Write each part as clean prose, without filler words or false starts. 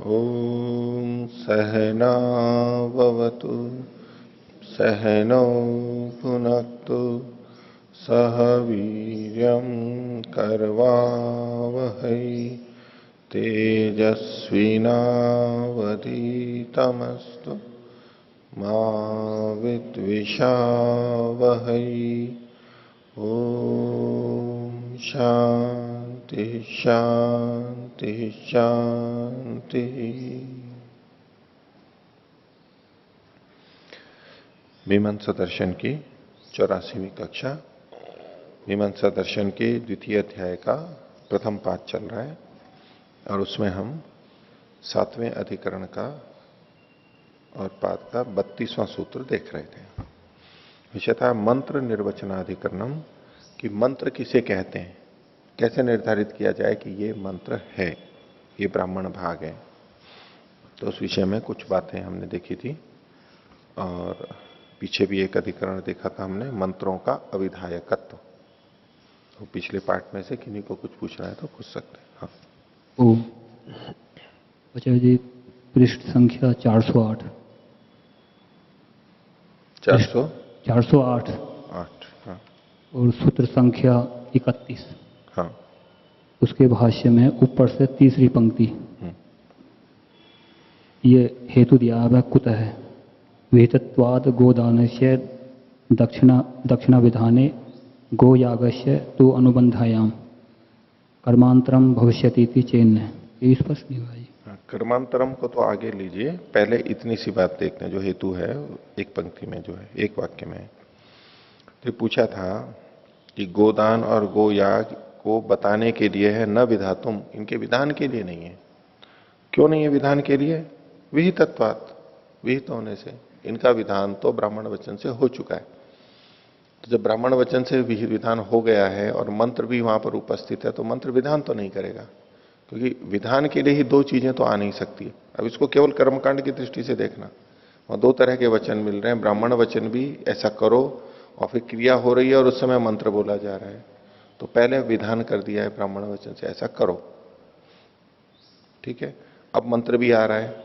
ॐ सहनाववतु सहनौ भुनक्तु सह वीर्यं करवावहै तेजस्विनावधीतमस्तु मा विद्विषावहै। ॐ शांति शांति शांति। मीमांसा दर्शन की 84वीं कक्षा, मीमांसा दर्शन के द्वितीय अध्याय का प्रथम पाठ चल रहा है और उसमें हम 7वें अधिकरण का और पाठ का 32वां सूत्र देख रहे थे। विषय था मंत्र निर्वचनाधिकरणम, कि मंत्र किसे कहते हैं, कैसे निर्धारित किया जाए कि ये मंत्र है, ये ब्राह्मण भाग है। तो उस विषय में कुछ बातें हमने देखी थी और पीछे भी एक अधिकरण देखा था हमने, मंत्रों का अविधायकत्व। तो पिछले पाठ में से किन्हीं को कुछ पूछना है तो पूछ सकते हैं। हाँ। आचार्य जी, पृष्ठ संख्या 408। 408 हाँ। और सूत्र संख्या 31। हाँ। उसके भाष्य में ऊपर से तीसरी पंक्ति, ये हेतु दिया है कुतः विहितत्वाद गोदानस्य दक्षिणा विधाने गोयागस्य तो अनुबंधायाम कर्मांतरम भविष्यति चेन्न। ये स्पष्ट नहीं हुआ जी। कर्मांतरम को तो आगे लीजिए, पहले इतनी सी बात देखते हैं जो हेतु है एक पंक्ति में, जो है एक वाक्य में। तो पूछा था कि गोदान और गोयाग को बताने के लिए है, न विधातुम, इनके विधान के लिए नहीं है। क्यों नहीं है विधान के लिए? विहितत्वात्, विहित होने से। इनका विधान तो ब्राह्मण वचन से हो चुका है। तो जब ब्राह्मण वचन से विधान हो गया है और मंत्र भी वहां पर उपस्थित है, तो मंत्र विधान तो नहीं करेगा, क्योंकि विधान के लिए ही दो चीजें तो आ नहीं सकती। अब इसको केवल कर्मकांड की दृष्टि से देखना, और दो तरह के वचन मिल रहे हैं। ब्राह्मण वचन भी ऐसा करो और फिर क्रिया हो रही है और उस समय मंत्र बोला जा रहा है, तो पहले विधान कर दिया है ब्राह्मण वचन से ऐसा करो, ठीक है। अब मंत्र भी आ रहा है,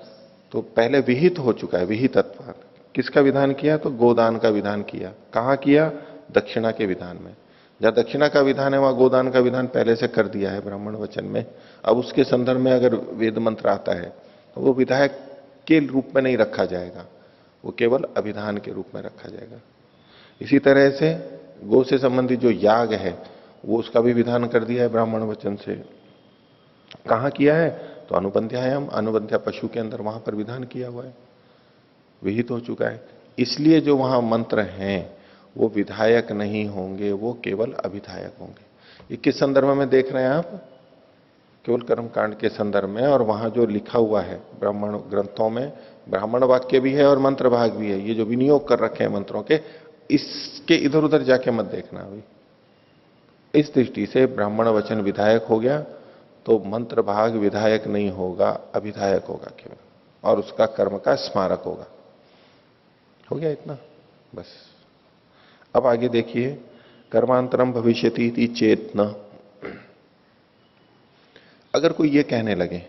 तो पहले विहित हो चुका है, विहितत्व। किसका विधान किया? तो गोदान का विधान किया। कहां किया? दक्षिणा के विधान में। जहां दक्षिणा का विधान है वहां गोदान का विधान पहले से कर दिया है ब्राह्मण वचन में। अब उसके संदर्भ में अगर वेद मंत्र आता है तो वो विधायक के रूप में नहीं रखा जाएगा, वो केवल अभिधान के रूप में रखा जाएगा। इसी तरह से गो से संबंधित जो याग है वो उसका भी विधान कर दिया है ब्राह्मण वचन से। कहां किया है? तो अनुबंध्यायाम, अनुबंध्या पशु के अंदर वहां पर विधान किया हुआ है, विहित हो चुका है। इसलिए जो वहां मंत्र हैं वो विधायक नहीं होंगे, वो केवल अभिधायक होंगे। ये किस संदर्भ में देख रहे हैं आप? केवल कर्मकांड के संदर्भ में। और वहां जो लिखा हुआ है ब्राह्मण ग्रंथों में, ब्राह्मण वाक्य भी है और मंत्र भाग भी है। ये जो विनियोग कर रखे हैं मंत्रों के, इसके इधर उधर जाके मत देखना। अभी इस दृष्टि से ब्राह्मण वचन विधायक हो गया, तो मंत्र भाग विधायक नहीं होगा, अभिधायक होगा केवल, और उसका कर्म का स्मारक होगा। हो गया इतना बस। अब आगे देखिए, कर्मांतरम भविष्यति इति चेतन। अगर कोई ये कहने लगे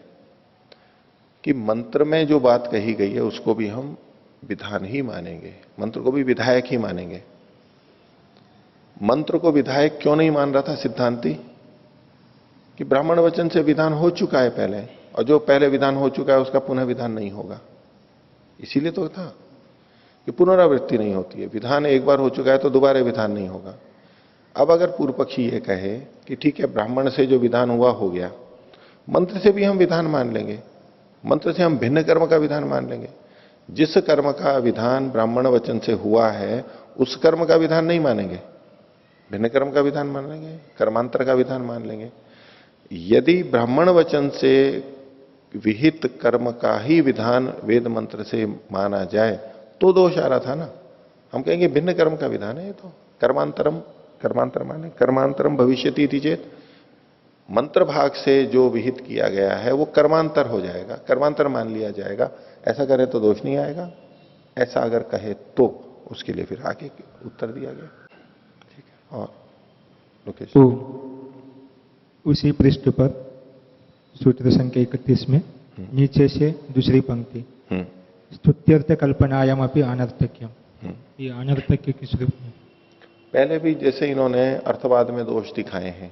कि मंत्र में जो बात कही गई है उसको भी हम विधान ही मानेंगे, मंत्र को भी विधायक ही मानेंगे। मंत्र को विधायक क्यों नहीं मान रहा था सिद्धांती? कि ब्राह्मण वचन से विधान हो चुका है पहले, और जो पहले विधान हो चुका है उसका पुनः विधान नहीं होगा। इसीलिए तो था कि पुनरावृत्ति नहीं होती है। विधान एक बार हो चुका है तो दोबारा विधान नहीं होगा। अब अगर पूर्व पक्षी ये कहे कि ठीक है, ब्राह्मण से जो विधान हुआ हो गया, मंत्र से भी हम विधान मान लेंगे, मंत्र से हम भिन्न कर्म का विधान मान लेंगे। जिस कर्म का विधान ब्राह्मण वचन से हुआ है उस कर्म का विधान नहीं मानेंगे, भिन्न कर्म का विधान मान लेंगे, कर्मांतर का विधान मान लेंगे। यदि ब्राह्मण वचन से विहित कर्म का ही विधान वेद मंत्र से माना जाए तो दोष आ रहा था ना। हम कहेंगे भिन्न कर्म का विधान है ये तो, कर्मांतरम, कर्मांतर माने कर्मांतरम भविष्यति इति चेत। मंत्र भाग से जो विहित किया गया है वो कर्मांतर हो जाएगा, कर्मांतर मान लिया जाएगा। ऐसा करे तो दोष नहीं आएगा, ऐसा अगर कहे तो उसके लिए फिर आगे उत्तर दिया गया। ठीक है। और लोकेश, तो उसी पृष्ठ पर सूत्र संख्या 31 में नीचे से दूसरी पंक्ति, स्तुत्यर्थ कल्पनायाम अपनी अनर्थक्यम, ये अनर्थक्य किस रूप में? पहले भी जैसे इन्होंने अर्थवाद में दोष दिखाए हैं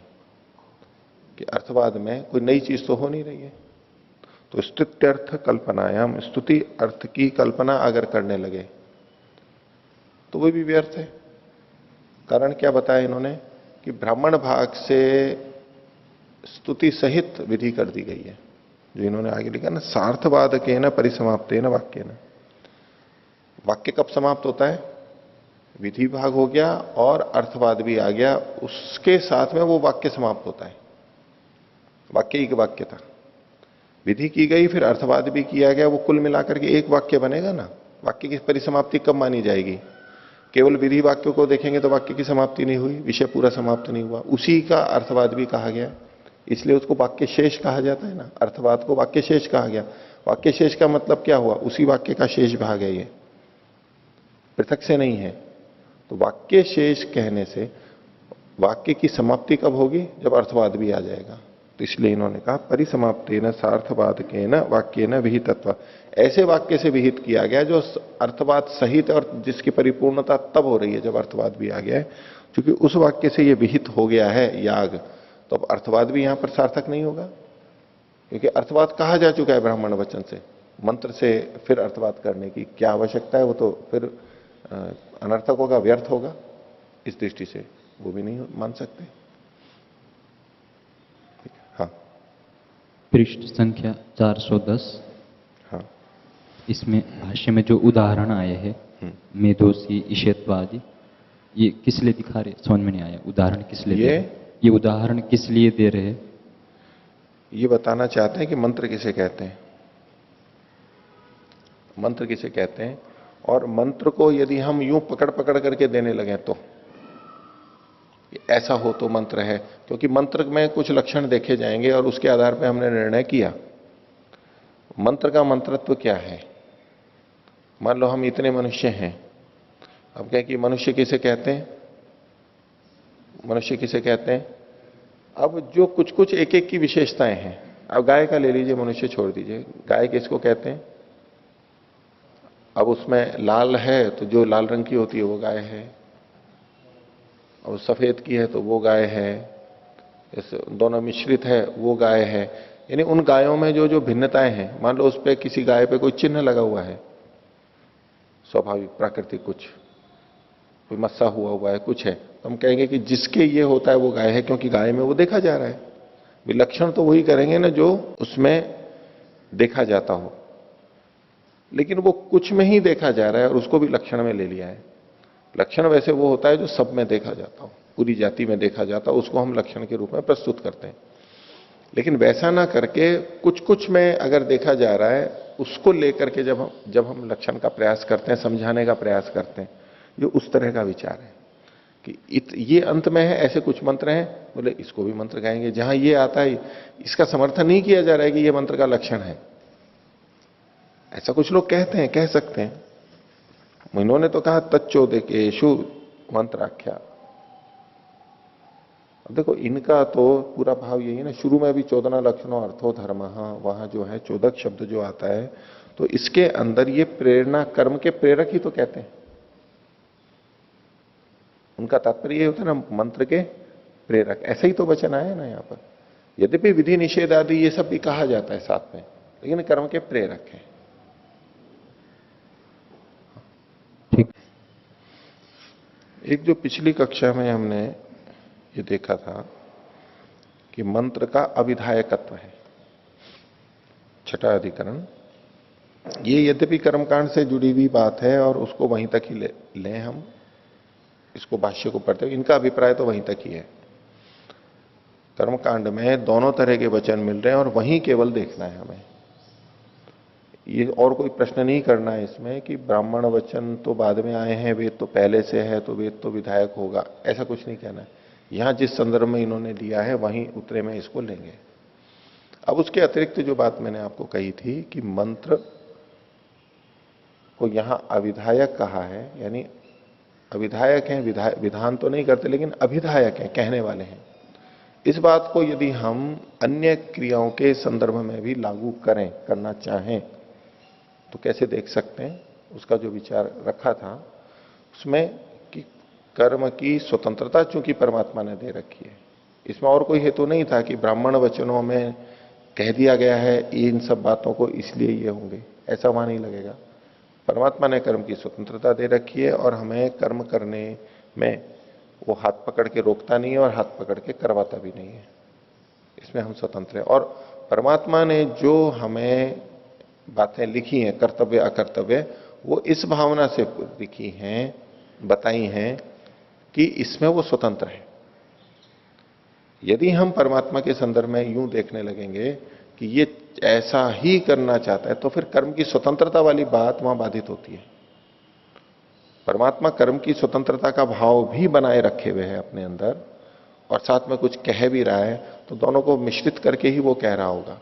कि अर्थवाद में कोई नई चीज तो हो नहीं रही है, तो स्तुत्यर्थ कल्पनायाम, स्तुति अर्थ की कल्पना अगर करने लगे तो वो भी व्यर्थ है। कारण क्या बताया इन्होंने कि ब्राह्मण भाग से स्तुति सहित विधि कर दी गई है। जो इन्होंने आगे लिखा ना, सार्थवाद के न परिसमाप्ते न वाक्य न, वाक्य कब समाप्त होता है? विधि भाग हो गया और अर्थवाद भी आ गया, उसके साथ में वो वाक्य समाप्त होता है। वाक्य ही वाक्य था, विधि की गई फिर अर्थवाद भी किया गया, वो कुल मिलाकर के एक वाक्य बनेगा ना। वाक्य की परिसमाप्ति कब मानी जाएगी? केवल विधि वाक्यों को देखेंगे तो वाक्य की समाप्ति नहीं हुई, विषय पूरा समाप्त नहीं हुआ। उसी का अर्थवाद भी कहा गया, इसलिए उसको वाक्य शेष कहा जाता है ना। अर्थवाद को वाक्य शेष कहा गया। वाक्य शेष का मतलब क्या हुआ? उसी वाक्य का शेष भाग है, ये पृथक से नहीं है। तो वाक्य शेष कहने से वाक्य की समाप्ति कब होगी? जब अर्थवाद भी आ जाएगा। तो इसलिए इन्होंने कहा परिसमाप्तेन सार्थवाद के न वाक्य न विहितत्व, ऐसे वाक्य से विहित किया गया जो अर्थवाद सहित और जिसकी परिपूर्णता तब हो रही है जब अर्थवाद भी आ गया है। क्योंकि उस वाक्य से यह विहित हो गया है याग, तो अब अर्थवाद भी यहां पर सार्थक नहीं होगा, क्योंकि अर्थवाद कहा जा चुका है ब्राह्मण वचन से। मंत्र से फिर अर्थवाद करने की क्या आवश्यकता है? वो तो फिर अनर्थक होगा, व्यर्थ होगा। इस दृष्टि से वो भी नहीं मान सकते। हाँ, पृष्ठ संख्या 410। हाँ, इसमें भाष्य में जो उदाहरण आए हैं मेधोसी ईशत्वादि, ये किस लिए दिखा रहे? समझ में नहीं आया। उदाहरण किस लिए ये उदाहरण किस लिए दे रहे हैं? ये बताना चाहते हैं कि मंत्र किसे कहते हैं, मंत्र किसे कहते हैं। और मंत्र को यदि हम यूं पकड़ पकड़ करके देने लगे तो ऐसा हो तो मंत्र है, क्योंकि मंत्र में कुछ लक्षण देखे जाएंगे और उसके आधार पर हमने निर्णय किया। मंत्र का मंत्रत्व क्या है? मान लो हम इतने मनुष्य हैं, अब क्या कि मनुष्य किसे कहते हैं? मनुष्य किसे कहते हैं? अब जो कुछ कुछ एक एक की विशेषताएं हैं। अब गाय का ले लीजिए, मनुष्य छोड़ दीजिए। गाय किसको कहते हैं? अब उसमें लाल है तो जो लाल रंग की होती है वो गाय है, और सफेद की है तो वो गाय है, इस दोनों मिश्रित है वो गाय है। यानी उन गायों में जो जो भिन्नताएं हैं, मान लो उस पर किसी गाय पे कोई चिन्ह लगा हुआ है, स्वाभाविक प्राकृतिक, कुछ कोई मस्सा हुआ हुआ है, कुछ है, तो हम कहेंगे कि जिसके ये होता है वो गाय है, क्योंकि गाय में वो देखा जा रहा है। विलक्षण तो वही करेंगे ना जो उसमें देखा जाता हो, लेकिन वो कुछ में ही देखा जा रहा है और उसको भी लक्षण में ले लिया है। लक्षण वैसे वो होता है जो सब में देखा जाता हो, पूरी जाति में देखा जाता हो, उसको हम लक्षण के रूप में प्रस्तुत करते हैं। लेकिन वैसा ना करके कुछ कुछ में अगर देखा जा रहा है, उसको लेकर के जब हम लक्षण का प्रयास करते हैं, समझाने का प्रयास करते हैं, जो उस तरह का विचार है कि ये अंत में है, ऐसे कुछ मंत्र हैं, बोले इसको भी मंत्र कहेंगे। जहां ये आता है, इसका समर्थन नहीं किया जा रहा है कि ये मंत्र का लक्षण है। ऐसा कुछ लोग कहते हैं, कह सकते हैं। इन्होंने तो कहा तच्चोदकेषु मंत्राख्या। अब देखो इनका तो पूरा भाव यही है ना, शुरू में भी 14 लक्षणों अर्थो धर्म, वहां जो है चोदक शब्द जो आता है, तो इसके अंदर ये प्रेरणा, कर्म के प्रेरक ही तो कहते हैं। उनका तात्पर्य ये होता है ना, मंत्र के प्रेरक, ऐसे ही तो वचन आया है ना यहां पर। यद्यपि विधि निषेध आदि ये सब भी कहा जाता है साथ में, लेकिन कर्म के प्रेरक है। ठीक। एक जो पिछली कक्षा में हमने ये देखा था कि मंत्र का अविधायकत्व है, छठा अधिकरण। ये यद्यपि कर्मकांड से जुड़ी हुई बात है और उसको वहीं तक ही लें हम, इसको भाष्य को पढ़ते हुए, इनका अभिप्राय तो वहीं तक ही है। कर्मकांड में दोनों तरह के वचन मिल रहे हैं और वहीं केवल देखना है हमें। ये और कोई प्रश्न नहीं करना है इसमें कि ब्राह्मण वचन तो बाद में आए हैं, वेद तो पहले से है, तो वेद तो विधायक होगा, ऐसा कुछ नहीं कहना है। यहां जिस संदर्भ में इन्होंने लिया है वहीं उतरे में इसको लेंगे। अब उसके अतिरिक्त जो बात मैंने आपको कही थी कि मंत्र को यहां अविधायक कहा है, यानी अविधायक हैं, विधान तो नहीं करते लेकिन अभिधायक हैं, कहने वाले हैं। इस बात को यदि हम अन्य क्रियाओं के संदर्भ में भी लागू करें, करना चाहें, तो कैसे देख सकते हैं? उसका जो विचार रखा था उसमें कि कर्म की स्वतंत्रता चूंकि परमात्मा ने दे रखी है, इसमें और कोई हेतु नहीं था कि ब्राह्मण वचनों में कह दिया गया है इन सब बातों को इसलिए ये होंगे, ऐसा वहां नहीं लगेगा। परमात्मा ने कर्म की स्वतंत्रता दे रखी है और हमें कर्म करने में वो हाथ पकड़ के रोकता नहीं है और हाथ पकड़ के करवाता भी नहीं है, इसमें हम स्वतंत्र हैं। और परमात्मा ने जो हमें बातें लिखी हैं कर्तव्य अकर्तव्य, वो इस भावना से लिखी हैं, बताई हैं कि इसमें वो स्वतंत्र है। यदि हम परमात्मा के संदर्भ में यूं देखने लगेंगे कि ये ऐसा ही करना चाहता है, तो फिर कर्म की स्वतंत्रता वाली बात वहां बाधित होती है। परमात्मा कर्म की स्वतंत्रता का भाव भी बनाए रखे हुए है अपने अंदर, और साथ में कुछ कह भी रहा है, तो दोनों को मिश्रित करके ही वो कह रहा होगा।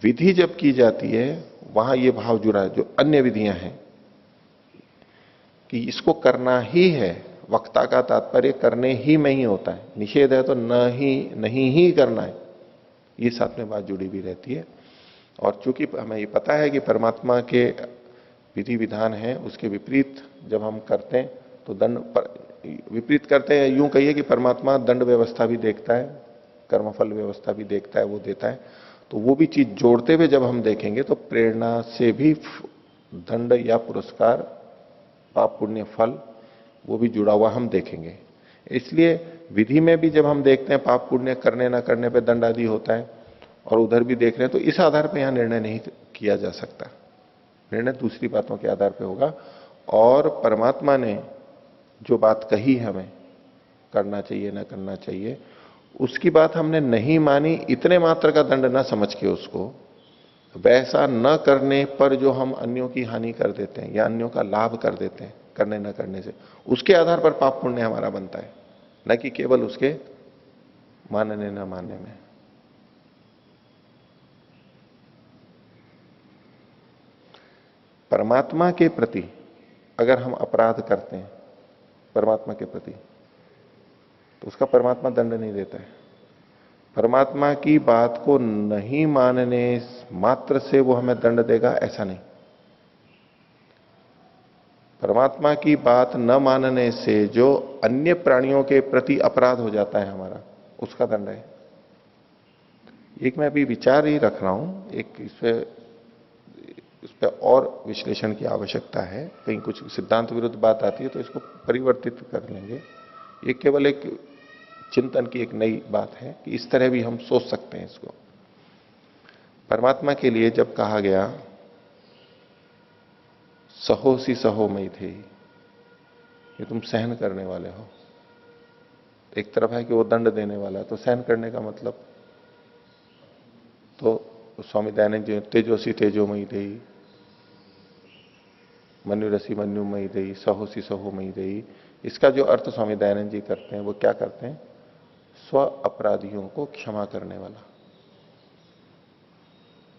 विधि जब की जाती है वहां ये भाव जुड़ा है, जो अन्य विधियां हैं कि इसको करना ही है, वक्ता का तात्पर्य करने ही में ही होता है, निषेध है तो नहीं ही करना है, ये साथ में बात जुड़ी भी रहती है। और चूंकि हमें ये पता है कि परमात्मा के विधि विधान है, उसके विपरीत जब हम करते हैं तो दंड विपरीत करते हैं, यूं कहिए कि परमात्मा दंड व्यवस्था भी देखता है, कर्मफल व्यवस्था भी देखता है, वो देता है। तो वो भी चीज जोड़ते हुए जब हम देखेंगे तो प्रेरणा से भी दंड या पुरस्कार, पाप पुण्य फल, वो भी जुड़ा हुआ हम देखेंगे। इसलिए विधि में भी जब हम देखते हैं पाप पुण्य करने ना करने पे दंड आदि होता है, और उधर भी देख रहे हैं, तो इस आधार पर यहां निर्णय नहीं किया जा सकता। निर्णय दूसरी बातों के आधार पर होगा। और परमात्मा ने जो बात कही हमें करना चाहिए ना करना चाहिए, उसकी बात हमने नहीं मानी, इतने मात्र का दंड ना समझ के उसको, वैसा न करने पर जो हम अन्यों की हानि कर देते हैं या अन्यों का लाभ कर देते हैं करने न करने से, उसके आधार पर पाप पुण्य हमारा बनता है, न कि केवल उसके मानने न मानने में। परमात्मा के प्रति अगर हम अपराध करते हैं परमात्मा के प्रति, तो उसका परमात्मा दंड नहीं देता है। परमात्मा की बात को नहीं मानने मात्र से वो हमें दंड देगा, ऐसा नहीं। परमात्मा की बात न मानने से जो अन्य प्राणियों के प्रति अपराध हो जाता है हमारा, उसका दंड है। एक मैं अभी विचार ही रख रहा हूं, एक इस पे और विश्लेषण की आवश्यकता है। कहीं कुछ सिद्धांत विरुद्ध बात आती है तो इसको परिवर्तित कर लेंगे। ये केवल एक चिंतन की एक नई बात है कि इस तरह भी हम सोच सकते हैं इसको। परमात्मा के लिए जब कहा गया सहोसी सहो मई थे, ये तुम सहन करने वाले हो, एक तरफ है कि वो दंड देने वाला है, तो सहन करने का मतलब, तो स्वामी दयानंद जी तेजोसी तेजोमयी देई, मनुरसी मनुमयी देई, सहोसी सहोमयी देई, इसका जो अर्थ स्वामी दयानंद जी करते हैं वो क्या करते हैं? स्व अपराधियों को क्षमा करने वाला।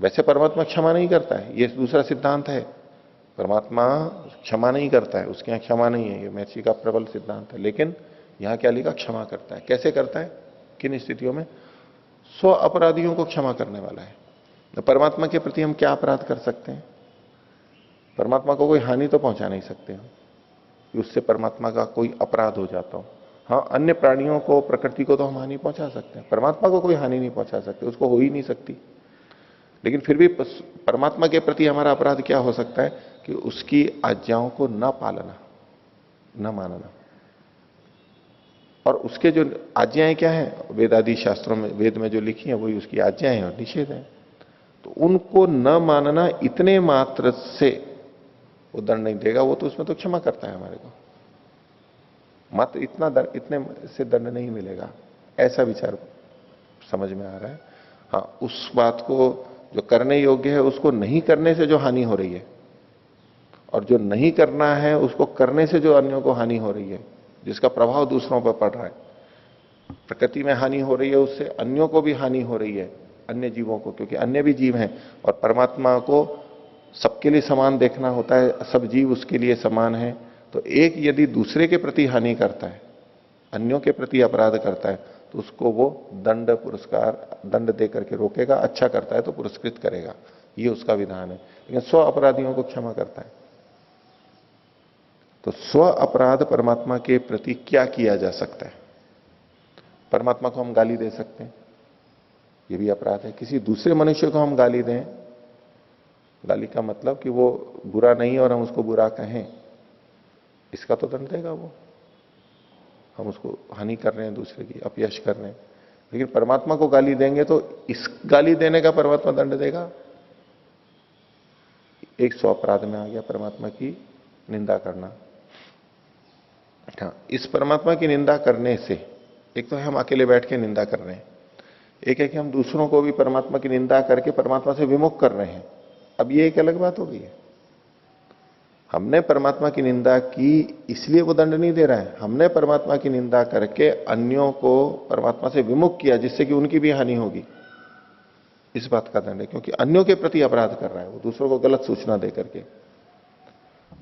वैसे परमात्मा क्षमा नहीं करता है, ये दूसरा सिद्धांत है। परमात्मा क्षमा नहीं करता है, उसके यहां क्षमा नहीं है, ये महर्षि का प्रबल सिद्धांत है। लेकिन यहां क्या लिखा? क्षमा करता है। कैसे करता है, किन स्थितियों में? स्व अपराधियों को क्षमा करने वाला है। तो परमात्मा के प्रति हम क्या अपराध कर सकते हैं? परमात्मा को कोई हानि तो पहुंचा नहीं सकते हम कि उससे परमात्मा का कोई अपराध हो जाता हो। हाँ, अन्य प्राणियों को, प्रकृति को तो हम हानि पहुंचा सकते हैं, परमात्मा को कोई हानि नहीं पहुंचा सकते, उसको हो ही नहीं सकती। लेकिन फिर भी परमात्मा के प्रति हमारा अपराध क्या हो सकता है कि उसकी आज्ञाओं को न पालना, न मानना। और उसके जो आज्ञाएं क्या है, वेदादि शास्त्रों में, वेद में जो लिखी है वही उसकी आज्ञाएं हैं और निषेध है। तो उनको न मानना इतने मात्र से वो दंड नहीं देगा, वो तो उसमें तो क्षमा करता है हमारे को, मात्र इतना दंड, इतने से दंड नहीं मिलेगा, ऐसा विचार समझ में आ रहा है। हाँ, उस बात को जो करने योग्य है उसको नहीं करने से जो हानि हो रही है, और जो नहीं करना है उसको करने से जो अन्यों को हानि हो रही है, जिसका प्रभाव दूसरों पर पड़ रहा है, प्रकृति में हानि हो रही है, उससे अन्यों को भी हानि हो रही है, अन्य जीवों को, क्योंकि अन्य भी जीव हैं और परमात्मा को सबके लिए समान देखना होता है, सब जीव उसके लिए समान है। तो एक यदि दूसरे के प्रति हानि करता है, अन्यों के प्रति अपराध करता है, तो उसको वो दंड पुरस्कार दंड दे करके रोकेगा, अच्छा करता है तो पुरस्कृत करेगा, ये उसका विधान है। लेकिन स्व अपराधियों को क्षमा करता है। तो स्व अपराध परमात्मा के प्रति क्या किया जा सकता है? परमात्मा को हम गाली दे सकते हैं, ये भी अपराध है। किसी दूसरे मनुष्य को हम गाली दें, गाली का मतलब कि वो बुरा नहीं है और हम उसको बुरा कहें, इसका तो दंड देगा वो। हम उसको हानि कर रहे हैं, दूसरे की अपयश कर रहे हैं। लेकिन परमात्मा को गाली देंगे तो इस गाली देने का परमात्मा दंड देगा। एक स्व अपराध में आ गया परमात्मा की निंदा करना। हाँ, इस परमात्मा की निंदा करने से एक तो है हम अकेले बैठ के निंदा कर रहे हैं, एक है कि हम दूसरों को भी परमात्मा की निंदा करके परमात्मा से विमुख कर रहे हैं। अब ये एक अलग बात हो गई है। हमने परमात्मा की निंदा की इसलिए वो दंड नहीं दे रहा है, हमने परमात्मा की निंदा करके अन्यों को परमात्मा से विमुख किया जिससे कि उनकी भी हानि होगी, इस बात का दंड है। क्योंकि अन्यों के प्रति अपराध कर रहा है वो, दूसरों को गलत सूचना दे करके।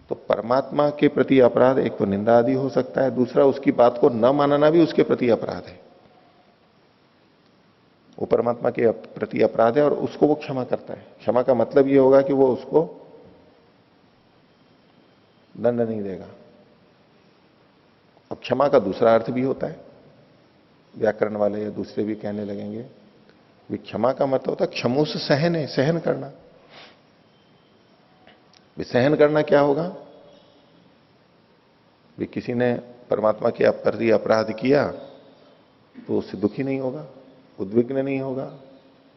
तो परमात्मा के प्रति अपराध एक तो निंदा आदि हो सकता है, दूसरा उसकी बात को न मानना भी उसके प्रति अपराध है। वो परमात्मा के प्रति अपराध है और उसको वो क्षमा करता है। क्षमा का मतलब ये होगा कि वो उसको दंड नहीं देगा। अब क्षमा का दूसरा अर्थ भी होता है, व्याकरण वाले या दूसरे भी कहने लगेंगे भी क्षमा का मतलब होता है क्षमो से सहन है, सहन करना। सहन करना क्या होगा? भी किसी ने परमात्मा के प्रति अपराध किया तो उससे दुखी नहीं होगा, उद्विग्न नहीं होगा,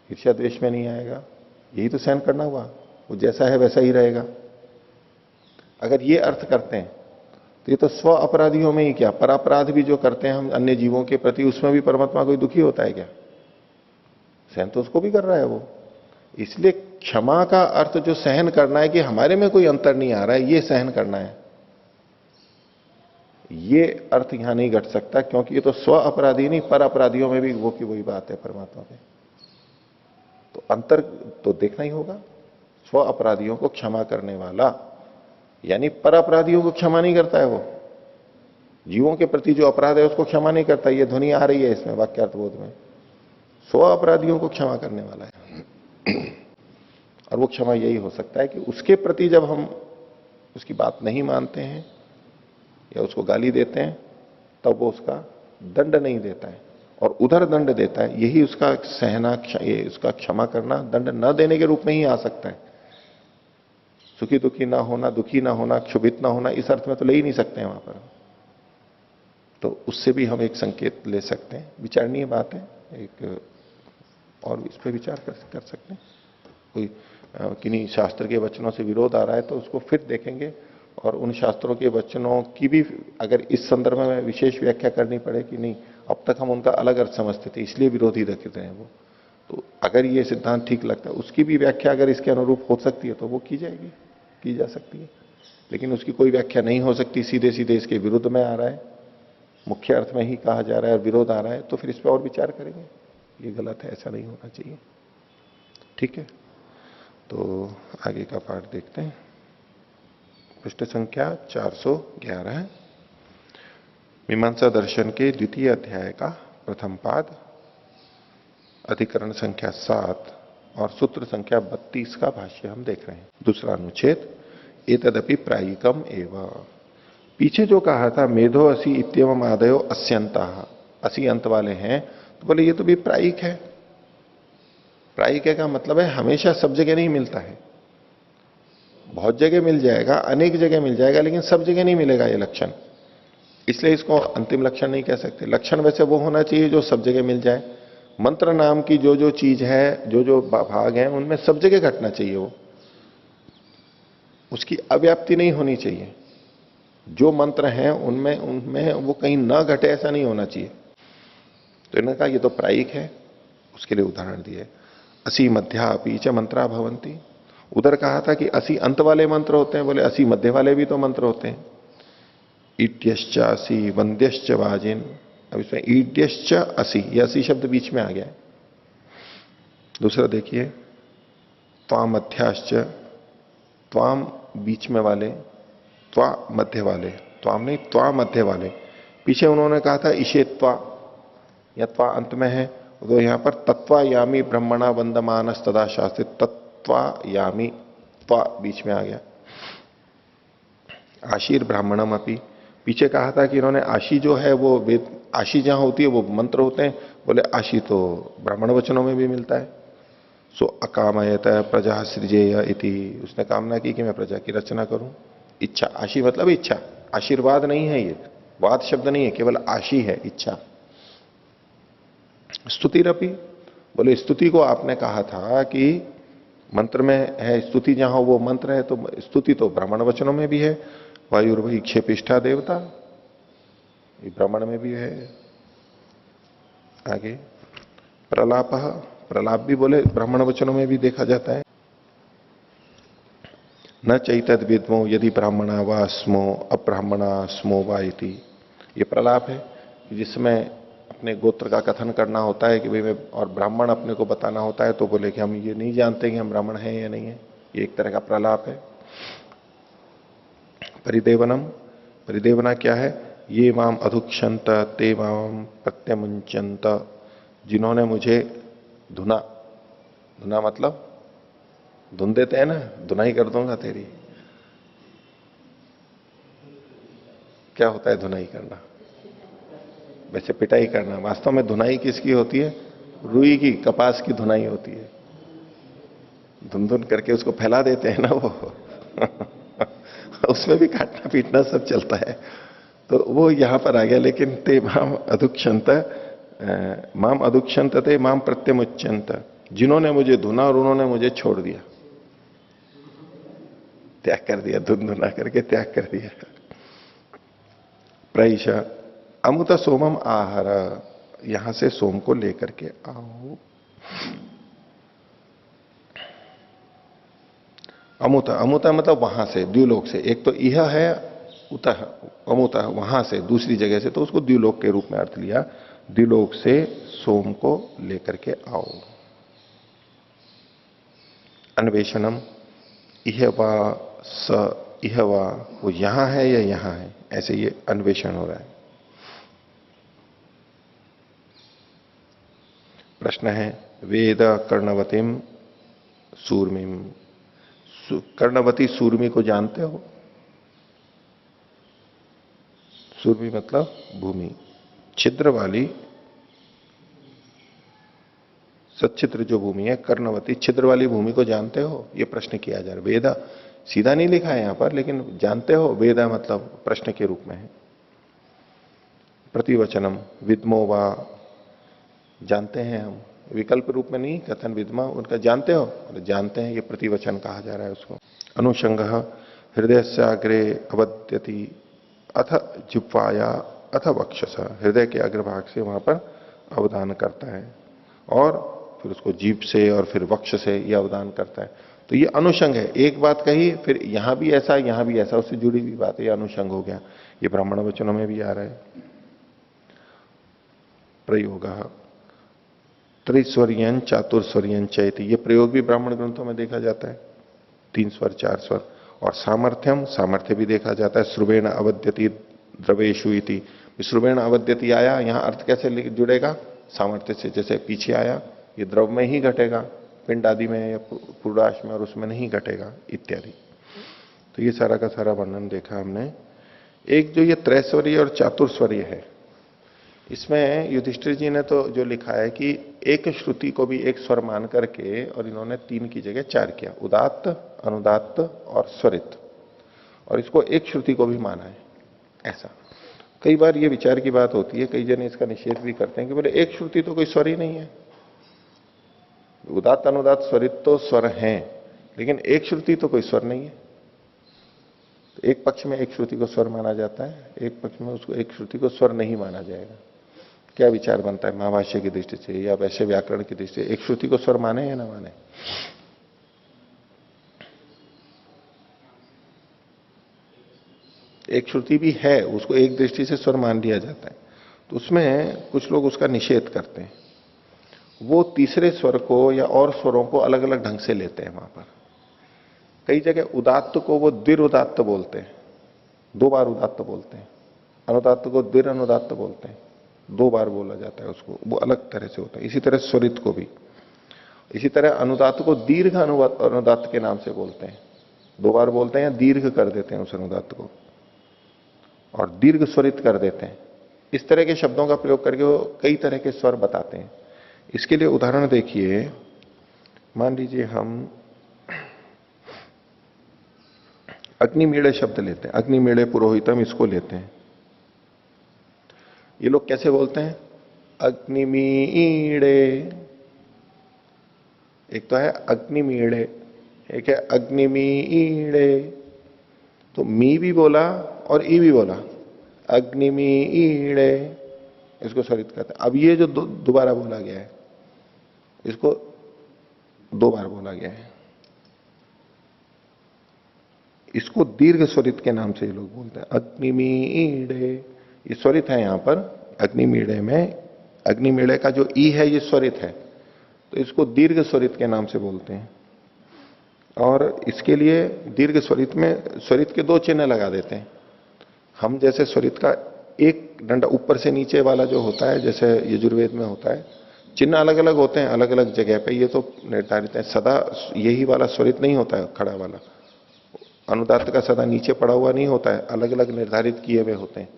ईर्ष्या द्वेष में नहीं आएगा, यही तो सहन करना हुआ। वो जैसा है वैसा ही रहेगा। अगर ये अर्थ करते हैं तो ये तो स्व अपराधियों में ही क्या, परापराध भी जो करते हैं हम अन्य जीवों के प्रति, उसमें भी परमात्मा कोई दुखी होता है क्या? सहन तो उसको भी कर रहा है वो। इसलिए क्षमा का अर्थ जो सहन करना है कि हमारे में कोई अंतर नहीं आ रहा है, ये सहन करना है, ये अर्थ यहां नहीं घट सकता। क्योंकि ये तो स्व अपराधी नहीं, पर अपराधियों में भी वो की वही बात है परमात्मा में। तो अंतर तो देखना ही होगा। स्व अपराधियों को क्षमा करने वाला यानी पर अपराधियों को क्षमा नहीं करता है वो, जीवों के प्रति जो अपराध है उसको क्षमा नहीं करता। ये ध्वनि आ रही है इसमें वाक्यार्थबोध में, स्व अपराधियों को क्षमा करने वाला है। और वो क्षमा यही हो सकता है कि उसके प्रति जब हम उसकी बात नहीं मानते हैं या उसको गाली देते हैं तब वो उसका दंड नहीं देता है और उधर दंड देता है। यही उसका सहना, ये उसका क्षमा करना दंड न देने के रूप में ही आ सकता है। सुखी दुखी ना होना, दुखी ना होना, क्षुभित ना होना, इस अर्थ में तो ले ही नहीं सकते हैं वहां पर। तो उससे भी हम एक संकेत ले सकते हैं। विचारणीय बात है, एक और इस पर विचार कर सकते हैं। कोई किन्हीं शास्त्र के वचनों से विरोध आ रहा है तो उसको फिर देखेंगे और उन शास्त्रों के वचनों की भी अगर इस संदर्भ में विशेष व्याख्या करनी पड़े कि नहीं, अब तक हम उनका अलग अर्थ समझते थे इसलिए विरोधी रखते हैं वो, तो अगर ये सिद्धांत ठीक लगता है उसकी भी व्याख्या अगर इसके अनुरूप हो सकती है तो वो की जाएगी, की जा सकती है। लेकिन उसकी कोई व्याख्या नहीं हो सकती, सीधे सीधे इसके विरुद्ध में आ रहा है, मुख्य अर्थ में ही कहा जा रहा है और विरोध आ रहा है, तो फिर इस पर और विचार करेंगे। ये गलत है, ऐसा नहीं होना चाहिए। ठीक है, तो आगे का पाठ देखते हैं। पृष्ठ संख्या 411 है। मीमांसा दर्शन के द्वितीय अध्याय का प्रथम पाद, अधिकरण संख्या 7 और सूत्र संख्या 32 का भाष्य हम देख रहे हैं। दूसरा अनुच्छेद, एतदपि प्रायिकम एवं। पीछे जो कहा था मेधो असी इत्यवम आदयो अस्यंता, असी अंत वाले हैं, तो बोले ये तो भी प्रायिक है। प्रायिक का मतलब है हमेशा सब जगह नहीं मिलता है, बहुत जगह मिल जाएगा, अनेक जगह मिल जाएगा, लेकिन सब जगह नहीं मिलेगा ये लक्षण। इसलिए इसको अंतिम लक्षण नहीं कह सकते। लक्षण वैसे वो होना चाहिए जो सब जगह मिल जाए। मंत्र नाम की जो जो चीज है, जो जो भाग है, उनमें सब जगह घटना चाहिए, वो उसकी अव्याप्ति नहीं होनी चाहिए। जो मंत्र हैं उनमें उनमें वो कहीं ना घटे, ऐसा नहीं होना चाहिए। तो इन्होंने कहा ये तो प्रायिक है, उसके लिए उदाहरण दिए। असी मध्या अपी च मंत्रा भवंती। उधर कहा था कि असी अंत वाले मंत्र होते हैं, बोले असी मध्य वाले भी तो मंत्र होते हैं। ईट्यश्च असी वंद्यश्च वाजिन। अब इसमें ईड्यश्च असी, यह असी शब्द बीच में आ गया है। दूसरा देखिए, त्वाम मध्याश्च, त्वाम बीच में वाले, त्वा मध्य वाले, त्वाम नहीं त्वा मध्य वाले। पीछे उन्होंने कहा था ईशेत्वा, या त्वा अंत में है, तो यहां पर तत्वायामी ब्रह्मणा वंदमानस तदा शास्त्रित, तत्वायामी, त्वा बीच में आ गया। आशीर ब्राह्मणम अपि, पीछे कहा था कि इन्होंने आशी जो है वो वेद, आशी जहां होती है वो मंत्र होते हैं, बोले आशी तो ब्राह्मण वचनों में भी मिलता है। सो अकामयत प्रजा सृजेय इति, उसने कामना की कि मैं प्रजा की रचना करूं। इच्छा, आशी मतलब इच्छा, आशीर्वाद नहीं है, ये वाद शब्द नहीं है, केवल आशी है, इच्छा। स्तुतिरपि, बोले स्तुति को आपने कहा था कि मंत्र में है, स्तुति जहां हो वो मंत्र है, तो स्तुति तो ब्राह्मण वचनों में भी है। वायुर्वही क्षेपिष्ठा देवता, ये ब्राह्मण में भी है। आगे प्रलाप, प्रलाप भी बोले ब्राह्मण वचनों में भी देखा जाता है। न चैतद विद्मो यदि ब्राह्मणा वा स्मो अब्राह्मणा स्मो वा इति, ये प्रलाप है जिसमें अपने गोत्र का कथन करना होता है कि भाई मैं, और ब्राह्मण अपने को बताना होता है, तो बोले कि हम ये नहीं जानते कि हम ब्राह्मण हैं या नहीं है, ये एक तरह का प्रलाप है। परिदेवनम, परिदेवना क्या है, ये माम अधुक्षंत ते माम प्रत्यमुंचंत, जिन्होंने मुझे धुना, धुना मतलब धुन देते हैं ना, धुनाई कर दूंगा तेरी, क्या होता है धुनाई करना, वैसे पिटाई करना, वास्तव में धुनाई किसकी होती है, रुई की, कपास की धुनाई होती है, धुन धुन करके उसको फैला देते हैं ना वो उसमें भी काटना पीटना सब चलता है, तो वो यहां पर आ गया। लेकिन ते माम अधुक्षंत, माम अधुक्षंत ते माम प्रत्यमुच्यंत, जिन्होंने मुझे धुना और उन्होंने मुझे छोड़ दिया, त्याग कर दिया, धुन धुना करके त्याग कर दिया। प्रईश अमुत सोमम आहार, यहां से सोम को लेकर के आओ। अमुत, अमुत मतलब वहां से, द्व्युलोक से, एक तो यह है उतः, अमुत वहां से दूसरी जगह से, तो उसको द्व्युलोक के रूप में अर्थ लिया, द्व्युलोक से सोम को लेकर के आओ। अन्वेषणम, इह वा स इह वा, वो यहां है या यहां है, ऐसे ये अन्वेषण हो रहा है। प्रश्न है, वेद कर्णवतीम सूर्मिम, कर्णवती सूर्मी को जानते हो, सूर्मी मतलब भूमि, छिद्र वाली, सच्चिद्र जो भूमि है, कर्णवती छिद्र वाली भूमि को जानते हो, यह प्रश्न किया जा रहा है। वेदा सीधा नहीं लिखा है यहां पर, लेकिन जानते हो, वेदा मतलब प्रश्न के रूप में है। प्रतिवचनम विद्मो वा, जानते हैं हम, विकल्प रूप में नहीं, कथन विद्मा, उनका जानते हो, जानते हैं, ये प्रतिवचन कहा जा रहा है उसको। अनुषंग हृदय से अग्रे अवद्यति अथ जिह्वाया अथ वक्षस, हृदय के अग्रभाग से वहां पर अवदान करता है, और फिर उसको जीभ से और फिर वक्ष से यह अवदान करता है। तो ये अनुषंग है, एक बात कही फिर यहां भी ऐसा यहां भी ऐसा, उससे जुड़ी हुई बात है, यह अनुषंग हो गया। ये ब्राह्मण वचनों में भी आ रहा है। प्रयोग त्रिस्वरियन चातुर्स्वरियन चैति, ये प्रयोग भी ब्राह्मण ग्रंथों में देखा जाता है, 3 स्वर 4 स्वर। और सामर्थ्यम, सामर्थ्य भी देखा जाता है, श्रुवेण अवद्यति द्रवेशु इति, श्रुवेण अवद्यति आया, यहां अर्थ कैसे जुड़ेगा, सामर्थ्य से, जैसे पीछे आया ये द्रव में ही घटेगा, पिंड आदि में या पूर्णाश में, और उसमें नहीं घटेगा इत्यादि। तो ये सारा का सारा वर्णन देखा हमने। एक जो ये त्रैस्वरीय और चातुर्स्वरीय है, इसमें युधिष्ठिर जी ने तो जो लिखा है कि एक श्रुति को भी एक स्वर मान करके, और इन्होंने 3 की जगह 4 किया, उदात्त, अनुदात्त और स्वरित, और इसको एक श्रुति को भी माना है। ऐसा कई बार ये विचार की बात होती है, कई जने इसका निषेध भी करते हैं कि बोले एक श्रुति तो कोई स्वर ही नहीं है, उदात्त अनुदात्त स्वरित तो स्वर हैं, लेकिन एक श्रुति तो कोई स्वर नहीं है। तो एक पक्ष में एक श्रुति को स्वर माना जाता है, एक पक्ष में उसको एक श्रुति को स्वर नहीं माना जाएगा। क्या विचार बनता है महाभाष्य की दृष्टि से या वैसे व्याकरण की दृष्टि से, एक श्रुति को स्वर माने या ना माने? एक श्रुति भी है, उसको एक दृष्टि से स्वर मान लिया जाता है, तो उसमें कुछ लोग उसका निषेध करते हैं, वो तीसरे स्वर को या और स्वरों को अलग अलग ढंग से लेते हैं। वहां पर कई जगह उदात्त को वो द्विरुदात्त बोलते हैं, 2 बार उदात्त बोलते हैं, अनुदात्त को द्विर अनुदात्त बोलते हैं, 2 बार बोला जाता है उसको, वो अलग तरह से होता है। इसी तरह स्वरित को भी, इसी तरह अनुदात को दीर्घ अनुदात के नाम से बोलते हैं। 2 बार बोलते हैं या दीर्घ कर देते हैं उस अनुदात को, और दीर्घ स्वरित कर देते हैं। इस तरह के शब्दों का प्रयोग करके वो कई तरह के स्वर बताते हैं। इसके लिए उदाहरण देखिए, मान लीजिए हम अग्निमीड़े शब्द लेते हैं, अग्निमीड़े पुरोहितम, इसको लेते हैं। ये लोग कैसे बोलते हैं? अग्निमीड़े, एक तो है अग्निमीड़े, एक है अग्निमीड़े। तो मी भी बोला और ई भी बोला, अग्निमीड़े, इसको स्वरित करते हैं। अब ये जो दोबारा बोला गया है, इसको 2 बार बोला गया है, इसको दीर्घ स्वरित के नाम से ये लोग बोलते हैं, अग्निमीड़े। ये स्वरित है यहां पर अग्निमीड़े में, अग्निमीड़े का जो ई है ये स्वरित है, तो इसको दीर्घ स्वरित के नाम से बोलते हैं। और इसके लिए दीर्घ स्वरित में स्वरित के 2 चिन्ह लगा देते हैं हम। जैसे स्वरित का एक डंडा ऊपर से नीचे वाला जो होता है, जैसे यजुर्वेद में होता है, चिन्ह अलग अलग होते हैं अलग अलग जगह पे, ये तो निर्धारित है। सदा यही वाला स्वरित नहीं होता है, खड़ा वाला अनुदात का सदा नीचे पड़ा हुआ नहीं होता है, अलग अलग निर्धारित किए हुए होते हैं।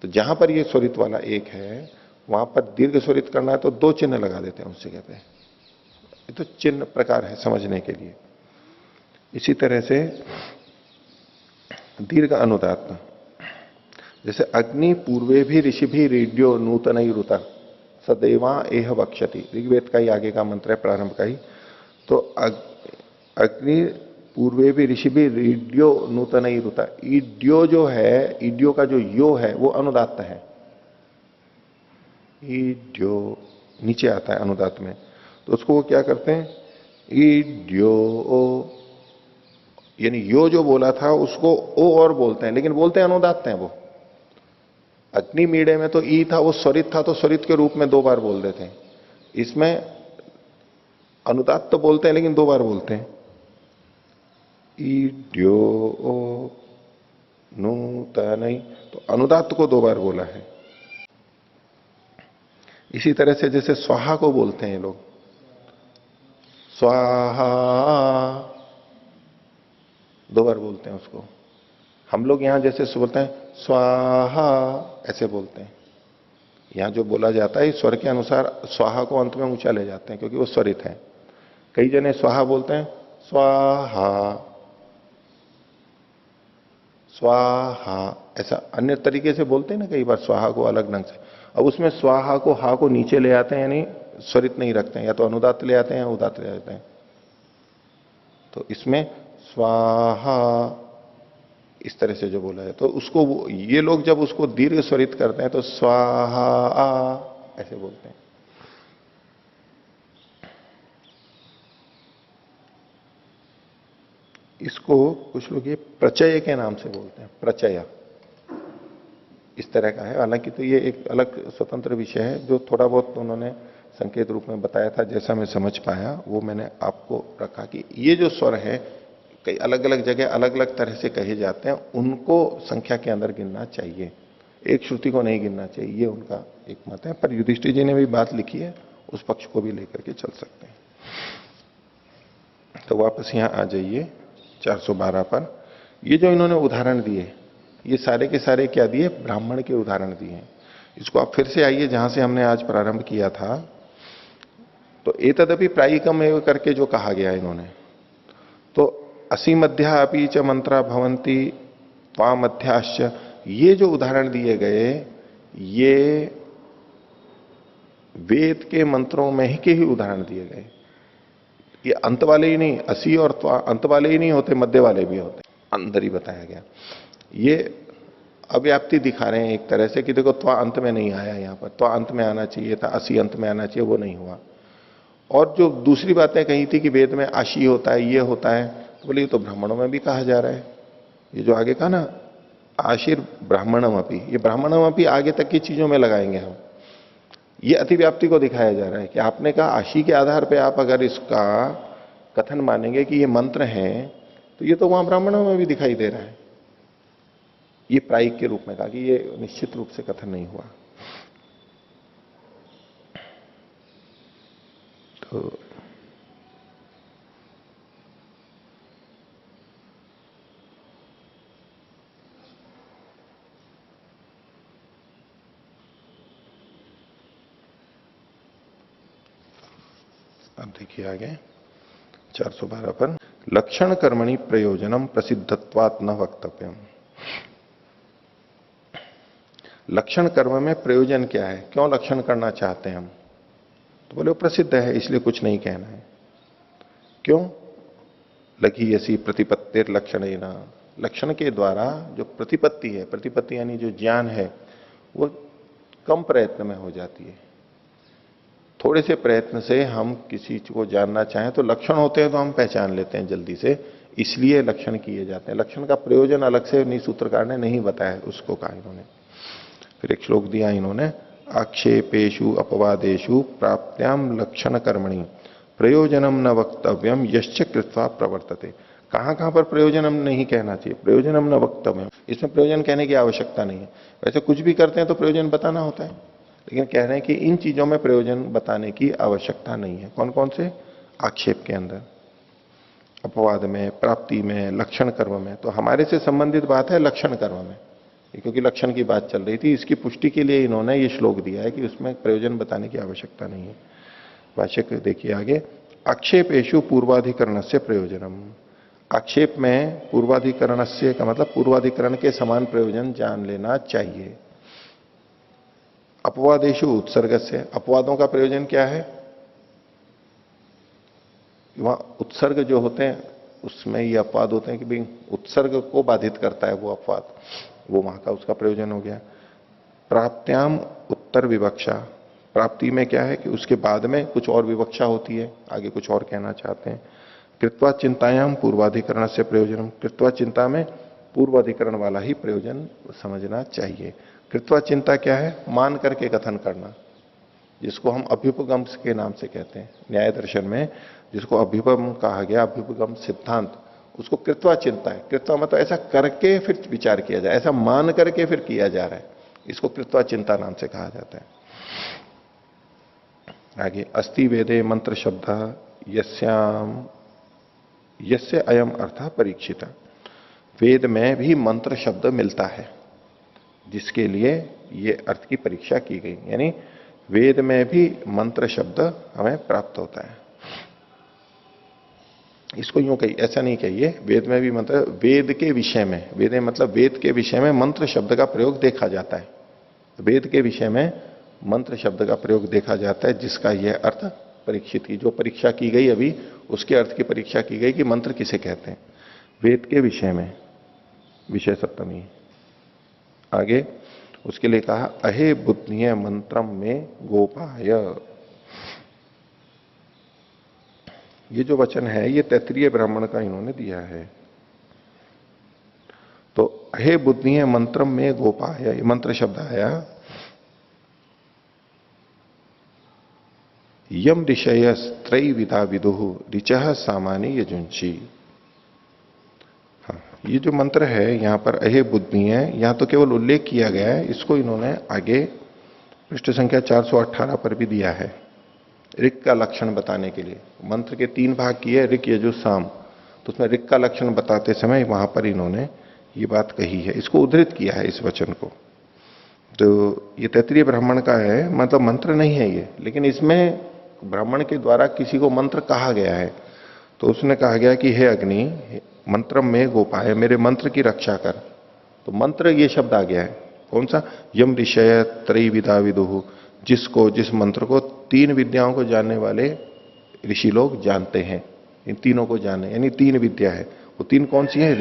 तो जहां पर ये स्वरित वाला एक है, वहां पर दीर्घ स्वरित करना है तो 2 चिन्ह लगा देते हैं उस जगह पे। ये तो चिन्ह प्रकार है समझने के लिए। इसी तरह से दीर्घ अनुदात, जैसे अग्नि पूर्वे भी ऋषि भी रेडियो नूतन रुता सदैवा एह वक्षति, ऋग्वेद का ही आगे का मंत्र है, प्रारंभ का ही। तो अग्नि पूर्वे भी ऋषि भी रेडियो नूतन रुता, ईड्यो जो है, ईड्यो का जो यो है वो अनुदात है। ईड्यो नीचे आता है अनुदात में, तो उसको वो क्या करते हैं, ईड्यो, यानी यो जो बोला था उसको ओ और बोलते हैं, लेकिन बोलते हैं अनुदात हैं वो। अग्निमीड़े में तो ई था, वो स्वरित था, तो स्वरित के रूप में 2 बार बोल देते हैं। इसमें अनुदात तो बोलते हैं लेकिन 2 बार बोलते हैं, ईड्यो नूतन, तो अनुदात को 2 बार बोला है। इसी तरह से जैसे स्वाहा को बोलते हैं लोग, स्वाहा 2 बार बोलते हैं उसको। हम लोग यहां जैसे बोलते हैं स्वाहा, ऐसे बोलते हैं। यहां जो बोला जाता है स्वर के अनुसार स्वाहा को अंत में ऊंचा ले जाते हैं क्योंकि वो स्वरित है। कई जने स्वाहा बोलते हैं स्वाहा स्वाहा, ऐसा अन्य तरीके से बोलते हैं ना कई बार स्वाहा को अलग ढंग से। अब उसमें स्वाहा को हा को नीचे ले आते हैं, यानी स्वरित नहीं रखते हैं, या तो अनुदात ले आते हैं या उदात ले आते हैं। तो इसमें स्वाहा इस तरह से जो बोला है, तो उसको ये लोग जब उसको दीर्घ स्वरित करते हैं तो स्वाहा ऐसे बोलते हैं। इसको कुछ लोग ये प्रचय के नाम से बोलते हैं, प्रचय इस तरह का है। हालांकि तो ये एक अलग स्वतंत्र विषय है, जो थोड़ा बहुत उन्होंने संकेत रूप में बताया था, जैसा मैं समझ पाया वो मैंने आपको रखा कि ये जो स्वर है कई अलग अलग जगह अलग अलग तरह से कहे जाते हैं, उनको संख्या के अंदर गिनना चाहिए, एक श्रुति को नहीं गिनना चाहिए, ये उनका एक मत है। पर युधिष्ठिर जी ने भी बात लिखी है, उस पक्ष को भी लेकर के चल सकते हैं। तो वापस यहां आ जाइए 412 पर। ये जो इन्होंने उदाहरण दिए, ये सारे के सारे क्या दिए, ब्राह्मण के उदाहरण दिए हैं। इसको आप फिर से आइए जहां से हमने आज प्रारंभ किया था। तो एतदपि प्रायिकम एवं करके जो कहा गया इन्होंने, तो असीमध्या अपि च मंत्रा भवंती त्वामध्याश्च, ये जो उदाहरण दिए गए ये वेद के मंत्रों में ही के ही उदाहरण दिए गए। ये अंत वाले ही नहीं, असी और त्वा अंत वाले ही नहीं होते, मध्य वाले भी होते, अंदर ही बताया गया। ये अव्याप्ति दिखा रहे हैं एक तरह से कि देखो त्वा अंत में नहीं आया, यहां पर त्वा अंत में आना चाहिए था, असी अंत में आना चाहिए, वो नहीं हुआ। और जो दूसरी बातें कही थी कि वेद में आशी होता है, ये होता है, तो बोले ये तो ब्राह्मणों में भी कहा जा रहा है। ये जो आगे कहा ना आशीर ब्राह्मणम अपी, ये ब्राह्मणम अपी आगे तक की चीजों में लगाएंगे हम। ये अतिव्याप्ति को दिखाया जा रहा है कि आपने कहा आशी के आधार पर आप अगर इसका कथन मानेंगे कि ये मंत्र है, तो ये तो वहां ब्राह्मणों में भी दिखाई दे रहा है। ये प्रायिक के रूप में कहा कि ये निश्चित रूप से कथन नहीं हुआ। तो अब देखिए आगे 412 पर लक्षण कर्मणि प्रयोजनम प्रसिद्धत्वात् न वक्तव्यम। लक्षण कर्म में प्रयोजन क्या है, क्यों लक्षण करना चाहते हैं हम? तो बोले वो प्रसिद्ध है इसलिए कुछ नहीं कहना है। क्यों? लघी ऐसी प्रतिपत्तिर लक्षण, लक्षण के द्वारा जो प्रतिपत्ति है, प्रतिपत्ति यानी जो ज्ञान है, वो कम प्रयत्न में हो जाती है। थोड़े से प्रयत्न से हम किसी चीज को जानना चाहें तो लक्षण होते हैं तो हम पहचान लेते हैं जल्दी से, इसलिए लक्षण किए जाते हैं। लक्षण का प्रयोजन अलग से नहीं सूत्रकार ने नहीं बताया, उसको कहा इन्होंने। फिर एक श्लोक दिया इन्होंने, आक्षेपेशु अपवादेशु प्राप्त्याम लक्षण कर्मणि प्रयोजनम न वक्तव्यम यश्च कृत्वा प्रवर्तते। कहां पर प्रयोजनम नहीं कहना चाहिए, प्रयोजनम न वक्तव्यम, इसमें प्रयोजन कहने की आवश्यकता नहीं है। वैसे कुछ भी करते हैं तो प्रयोजन बताना होता है, लेकिन कह रहे हैं कि इन चीजों में प्रयोजन बताने की आवश्यकता नहीं है। कौन कौन से? आक्षेप के अंदर, अपवाद में, प्राप्ति में, लक्षण कर्म में। तो हमारे से संबंधित बात है लक्षण कर्म में, क्योंकि लक्षण की बात चल रही थी, इसकी पुष्टि के लिए इन्होंने ये श्लोक दिया है कि उसमें प्रयोजन बताने की आवश्यकता नहीं है। भाष्य देखिए आगे, आक्षेपेशु पूर्वाधिकरण से प्रयोजनम। आक्षेप में पूर्वाधिकरण से का मतलब पूर्वाधिकरण के समान प्रयोजन जान लेना चाहिए। अपवादेशु उत्सर्ग से, अपवादों का प्रयोजन क्या है? वहां उत्सर्ग जो होते हैं उसमें ये अपवाद होते हैं कि भाई उत्सर्ग को बाधित करता है वो अपवाद, वो वहां का उसका प्रयोजन हो गया। प्राप्त्याम उत्तर विवक्षा, प्राप्ति में क्या है कि उसके बाद में कुछ और विवक्षा होती है, आगे कुछ और कहना चाहते हैं। कृत्वा चिंतायाम पूर्वाधिकरण से प्रयोजनम, कृत्वा चिंता में पूर्वाधिकरण वाला ही प्रयोजन समझना चाहिए। कृत्वा चिंता क्या है? मान करके कथन करना, जिसको हम अभ्युपगम के नाम से कहते हैं न्याय दर्शन में, जिसको अभ्युपगम कहा गया, अभ्युपगम सिद्धांत, उसको कृत्वा चिंता है। कृत्वा मतलब ऐसा करके फिर विचार किया जाए, ऐसा मान करके फिर किया जा रहा है, इसको कृत्वा चिंता नाम से कहा जाता है। आगे, अस्ति वेदे मंत्र शब्द यस्याम यस्य अयम अर्थ परीक्षिता। वेद में भी मंत्र शब्द मिलता है जिसके लिए ये अर्थ की परीक्षा की गई, यानी वेद में भी मंत्र शब्द हमें प्राप्त होता है। इसको यूं कही, ऐसा नहीं कहिए, वेद में भी मंत्र, वेद के विषय में, वेद मतलब वेद के विषय में मंत्र शब्द का प्रयोग देखा जाता है। वेद के विषय में मंत्र शब्द का प्रयोग देखा जाता है, जिसका यह अर्थ परीक्षित की, जो परीक्षा की गई अभी, उसके अर्थ की परीक्षा की गई कि मंत्र किसे कहते हैं। वेद के विषय में, विषय सप्तमी। आगे उसके लिए कहा, अहे बुद्धिय मंत्रम में गोपाय। ये जो वचन है ये तैत्तिरीय ब्राह्मण का इन्होंने दिया है। तो अहे बुद्धिय मंत्रम में गोपाय, ये मंत्र शब्द आया। यम ऋषय त्रैविधा विदुः ऋचः सामान्य यजुंशी। हाँ, ये जो मंत्र है यहां पर अहे बुद्धि है, यहां तो केवल उल्लेख किया गया है, इसको इन्होंने आगे पृष्ठ संख्या 418 पर भी दिया है, ऋक का लक्षण बताने के लिए। मंत्र के 3 भाग किए, ऋक यजु साम, तो उसमें ऋक का लक्षण बताते समय वहां पर इन्होंने ये बात कही है, इसको उद्धृत किया है इस वचन को। तो ये तैत्तिरीय ब्राह्मण का है, मतलब मंत्र नहीं है ये, लेकिन इसमें ब्राह्मण के द्वारा किसी को मंत्र कहा गया है। तो उसने कहा गया कि हे अग्नि, मंत्र में गोपाय, मेरे मंत्र की रक्षा कर। तो मंत्र ये शब्द आ गया है, कौन सा? यम ऋषय त्रैविधा विदुः, जिसको, जिस मंत्र को 3 विद्याओं को जानने वाले ऋषि लोग जानते हैं, इन तीनों को जाने, यानी 3 विद्या है। वो 3 कौन सी है?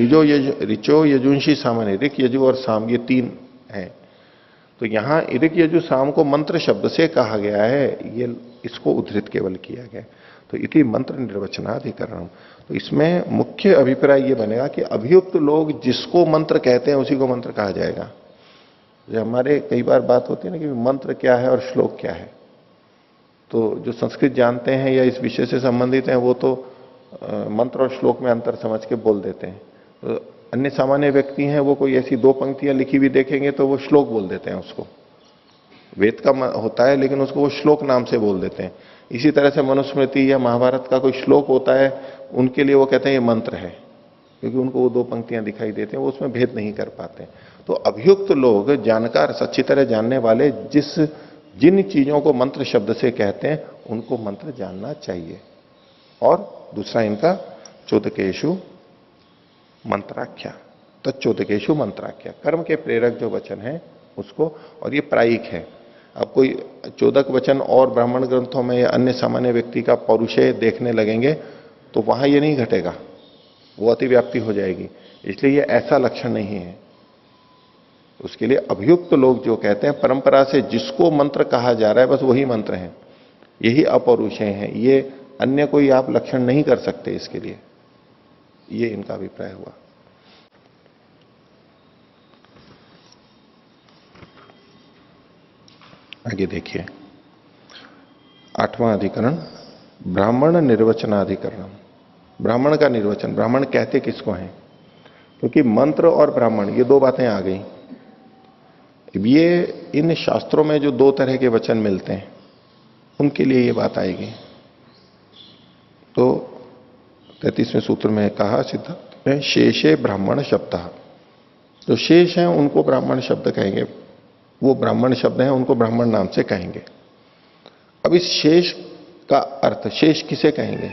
ऋचो यजुंशी सामान्य, ऋक यजु और साम, ये 3 है। तो यहां ऋक यजु साम को मंत्र शब्द से कहा गया है, ये इसको उद्धृत केवल किया गया। तो इति मंत्र निर्वचनाधिकरण। तो इसमें मुख्य अभिप्राय ये बनेगा कि अभियुक्त लोग जिसको मंत्र कहते हैं उसी को मंत्र कहा जाएगा। जो हमारे कई बार बात होती है ना कि मंत्र क्या है और श्लोक क्या है, तो जो संस्कृत जानते हैं या इस विषय से संबंधित हैं वो तो मंत्र और श्लोक में अंतर समझ के बोल देते हैं। तो अन्य सामान्य व्यक्ति हैं, वो कोई ऐसी 2 पंक्तियां लिखी हुई देखेंगे तो वो श्लोक बोल देते हैं उसको। वेद का होता है लेकिन उसको वो श्लोक नाम से बोल देते हैं। इसी तरह से मनुस्मृति या महाभारत का कोई श्लोक होता है, उनके लिए वो कहते हैं ये मंत्र है, क्योंकि उनको वो 2 पंक्तियां दिखाई देती हैं, वो उसमें भेद नहीं कर पाते। तो अभियुक्त लोग, जानकार, अच्छी तरह जानने वाले, जिन चीजों को मंत्र शब्द से कहते हैं उनको मंत्र जानना चाहिए। और दूसरा इनका चोदकेशु मंत्राख्या, तच्चोदकेशु मंत्राख्या, कर्म के प्रेरक जो वचन है उसको, और ये प्रायिक है। अब कोई चोदक वचन और ब्राह्मण ग्रंथों में या अन्य सामान्य व्यक्ति का पौरुषेय देखने लगेंगे तो वहां ये नहीं घटेगा, वो अतिव्याप्ति हो जाएगी। इसलिए ये ऐसा लक्षण नहीं है। उसके लिए अभियुक्त लोग जो कहते हैं, परंपरा से जिसको मंत्र कहा जा रहा है बस वही मंत्र है, यही अपौरुषेय है, ये अन्य कोई आप लक्षण नहीं कर सकते इसके लिए, ये इनका अभिप्राय हुआ। आगे देखिए 8वां अधिकरण, ब्राह्मण निर्वचनाधिकरण। ब्राह्मण का निर्वचन, ब्राह्मण कहते किसको हैं? क्योंकि मंत्र और ब्राह्मण ये 2 बातें आ गई। ये इन शास्त्रों में जो 2 तरह के वचन मिलते हैं उनके लिए ये बात आएगी। तो 33वें सूत्र में कहा सिद्धांत में, शेषे ब्राह्मण शब्द, जो शेष हैं उनको ब्राह्मण शब्द कहेंगे, वो ब्राह्मण शब्द हैं उनको ब्राह्मण नाम से कहेंगे। अब इस शेष का अर्थ, शेष किसे कहेंगे?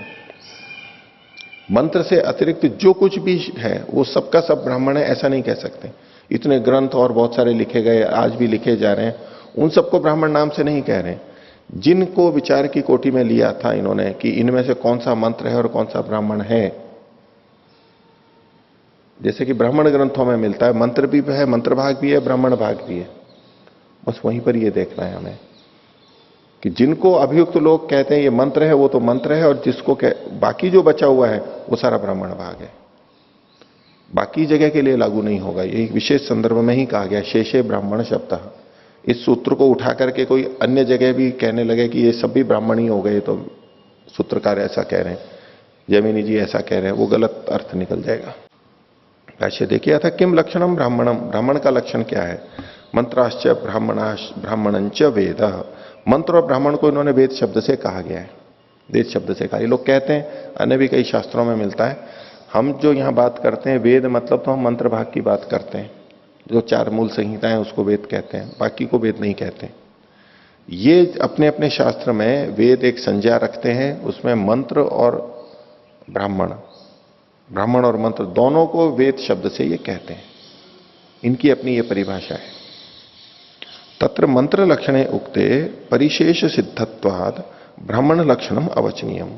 मंत्र से अतिरिक्त जो कुछ भी है वो सबका सब ब्राह्मण है ऐसा नहीं कह सकते। इतने ग्रंथ और बहुत सारे लिखे गए, आज भी लिखे जा रहे हैं, उन सबको ब्राह्मण नाम से नहीं कह रहे। जिनको विचार की कोटि में लिया था इन्होंने कि इनमें से कौन सा मंत्र है और कौन सा ब्राह्मण है, जैसे कि ब्राह्मण ग्रंथों में मिलता है, मंत्र भी है, मंत्र भाग भी है, ब्राह्मण भाग भी है, बस वहीं पर ये देखना है हमें कि जिनको अभियुक्त लोग कहते हैं ये मंत्र है वो तो मंत्र है, और जिसको बाकी जो बचा हुआ है वो सारा ब्राह्मण भाग है, बाकी जगह के लिए लागू नहीं होगा। ये एक विशेष संदर्भ में ही कहा गया, शेषे ब्राह्मण शब्द। इस सूत्र को उठा करके कोई अन्य जगह भी कहने लगे कि ये सब भी ब्राह्मण ही हो गए, तो सूत्रकार ऐसा कह रहे हैं, जैमिनी जी ऐसा कह रहे हैं, वो गलत अर्थ निकल जाएगा। ऐसे देखिए था, किम लक्षणम ब्राह्मणम, ब्राह्मण का लक्षण क्या है? मंत्राश्च ब्राह्मणंच वेद, मंत्र और ब्राह्मण को इन्होंने वेद शब्द से कहा गया है, वेद शब्द से कहा। ये लोग कहते हैं, अन्य भी कई शास्त्रों में मिलता है। हम जो यहां बात करते हैं वेद मतलब तो हम मंत्र भाग की बात करते हैं, जो 4 मूल संहिताएं उसको वेद कहते हैं, बाकी को वेद नहीं कहते। ये अपने अपने शास्त्र में वेद एक संज्ञा रखते हैं, उसमें मंत्र और ब्राह्मण और मंत्र दोनों को वेद शब्द से ये कहते हैं, इनकी अपनी ये परिभाषा है। तत्र मंत्र लक्षणे उक्ते परिशेष सिद्धत्वाद ब्राह्मण लक्षणम अवचनीयम,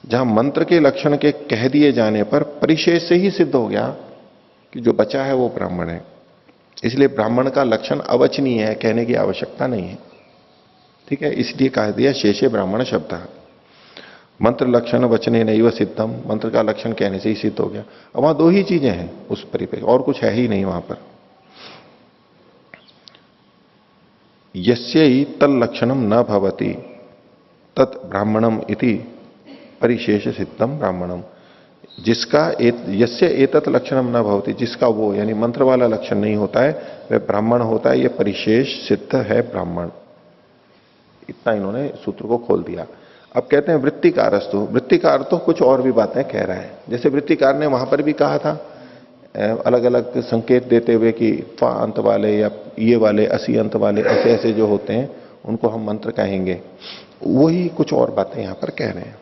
जहां मंत्र के लक्षण के कह दिए जाने पर परिशेष से ही सिद्ध हो गया कि जो बचा है वो ब्राह्मण है, इसलिए ब्राह्मण का लक्षण अवचनीय है, कहने की आवश्यकता नहीं है। ठीक है, इसलिए कह दिया शेषे ब्राह्मण शब्द। मंत्र लक्षण वचने नैव सिद्धम, मंत्र का लक्षण कहने से ही सिद्ध हो गया। अब वहां 2 ही चीजें हैं उस परिपेक्ष, और कुछ है ही नहीं वहां पर। यस्यै तल लक्षणम न भवति तत् ब्राह्मणम इति परिशेष सिद्धम ब्राह्मणम, जिसका यस्य एतत् लक्षणम न भवति, जिसका वो यानी मंत्र वाला लक्षण नहीं होता है वह ब्राह्मण होता है, यह परिशेष सिद्ध है ब्राह्मण। इतना इन्होंने सूत्र को खोल दिया। अब कहते हैं वृत्तिकारस्तु, वृत्तिकार तो कुछ और भी बातें कह रहा है, जैसे वृत्तिकार ने वहां पर भी कहा था अलग अलग संकेत देते हुए कि त्वा अंत वाले या ये वाले असी अंत वाले ऐसे ऐसे जो होते हैं उनको हम मंत्र कहेंगे, वही कुछ और बातें यहां पर कह रहे हैं।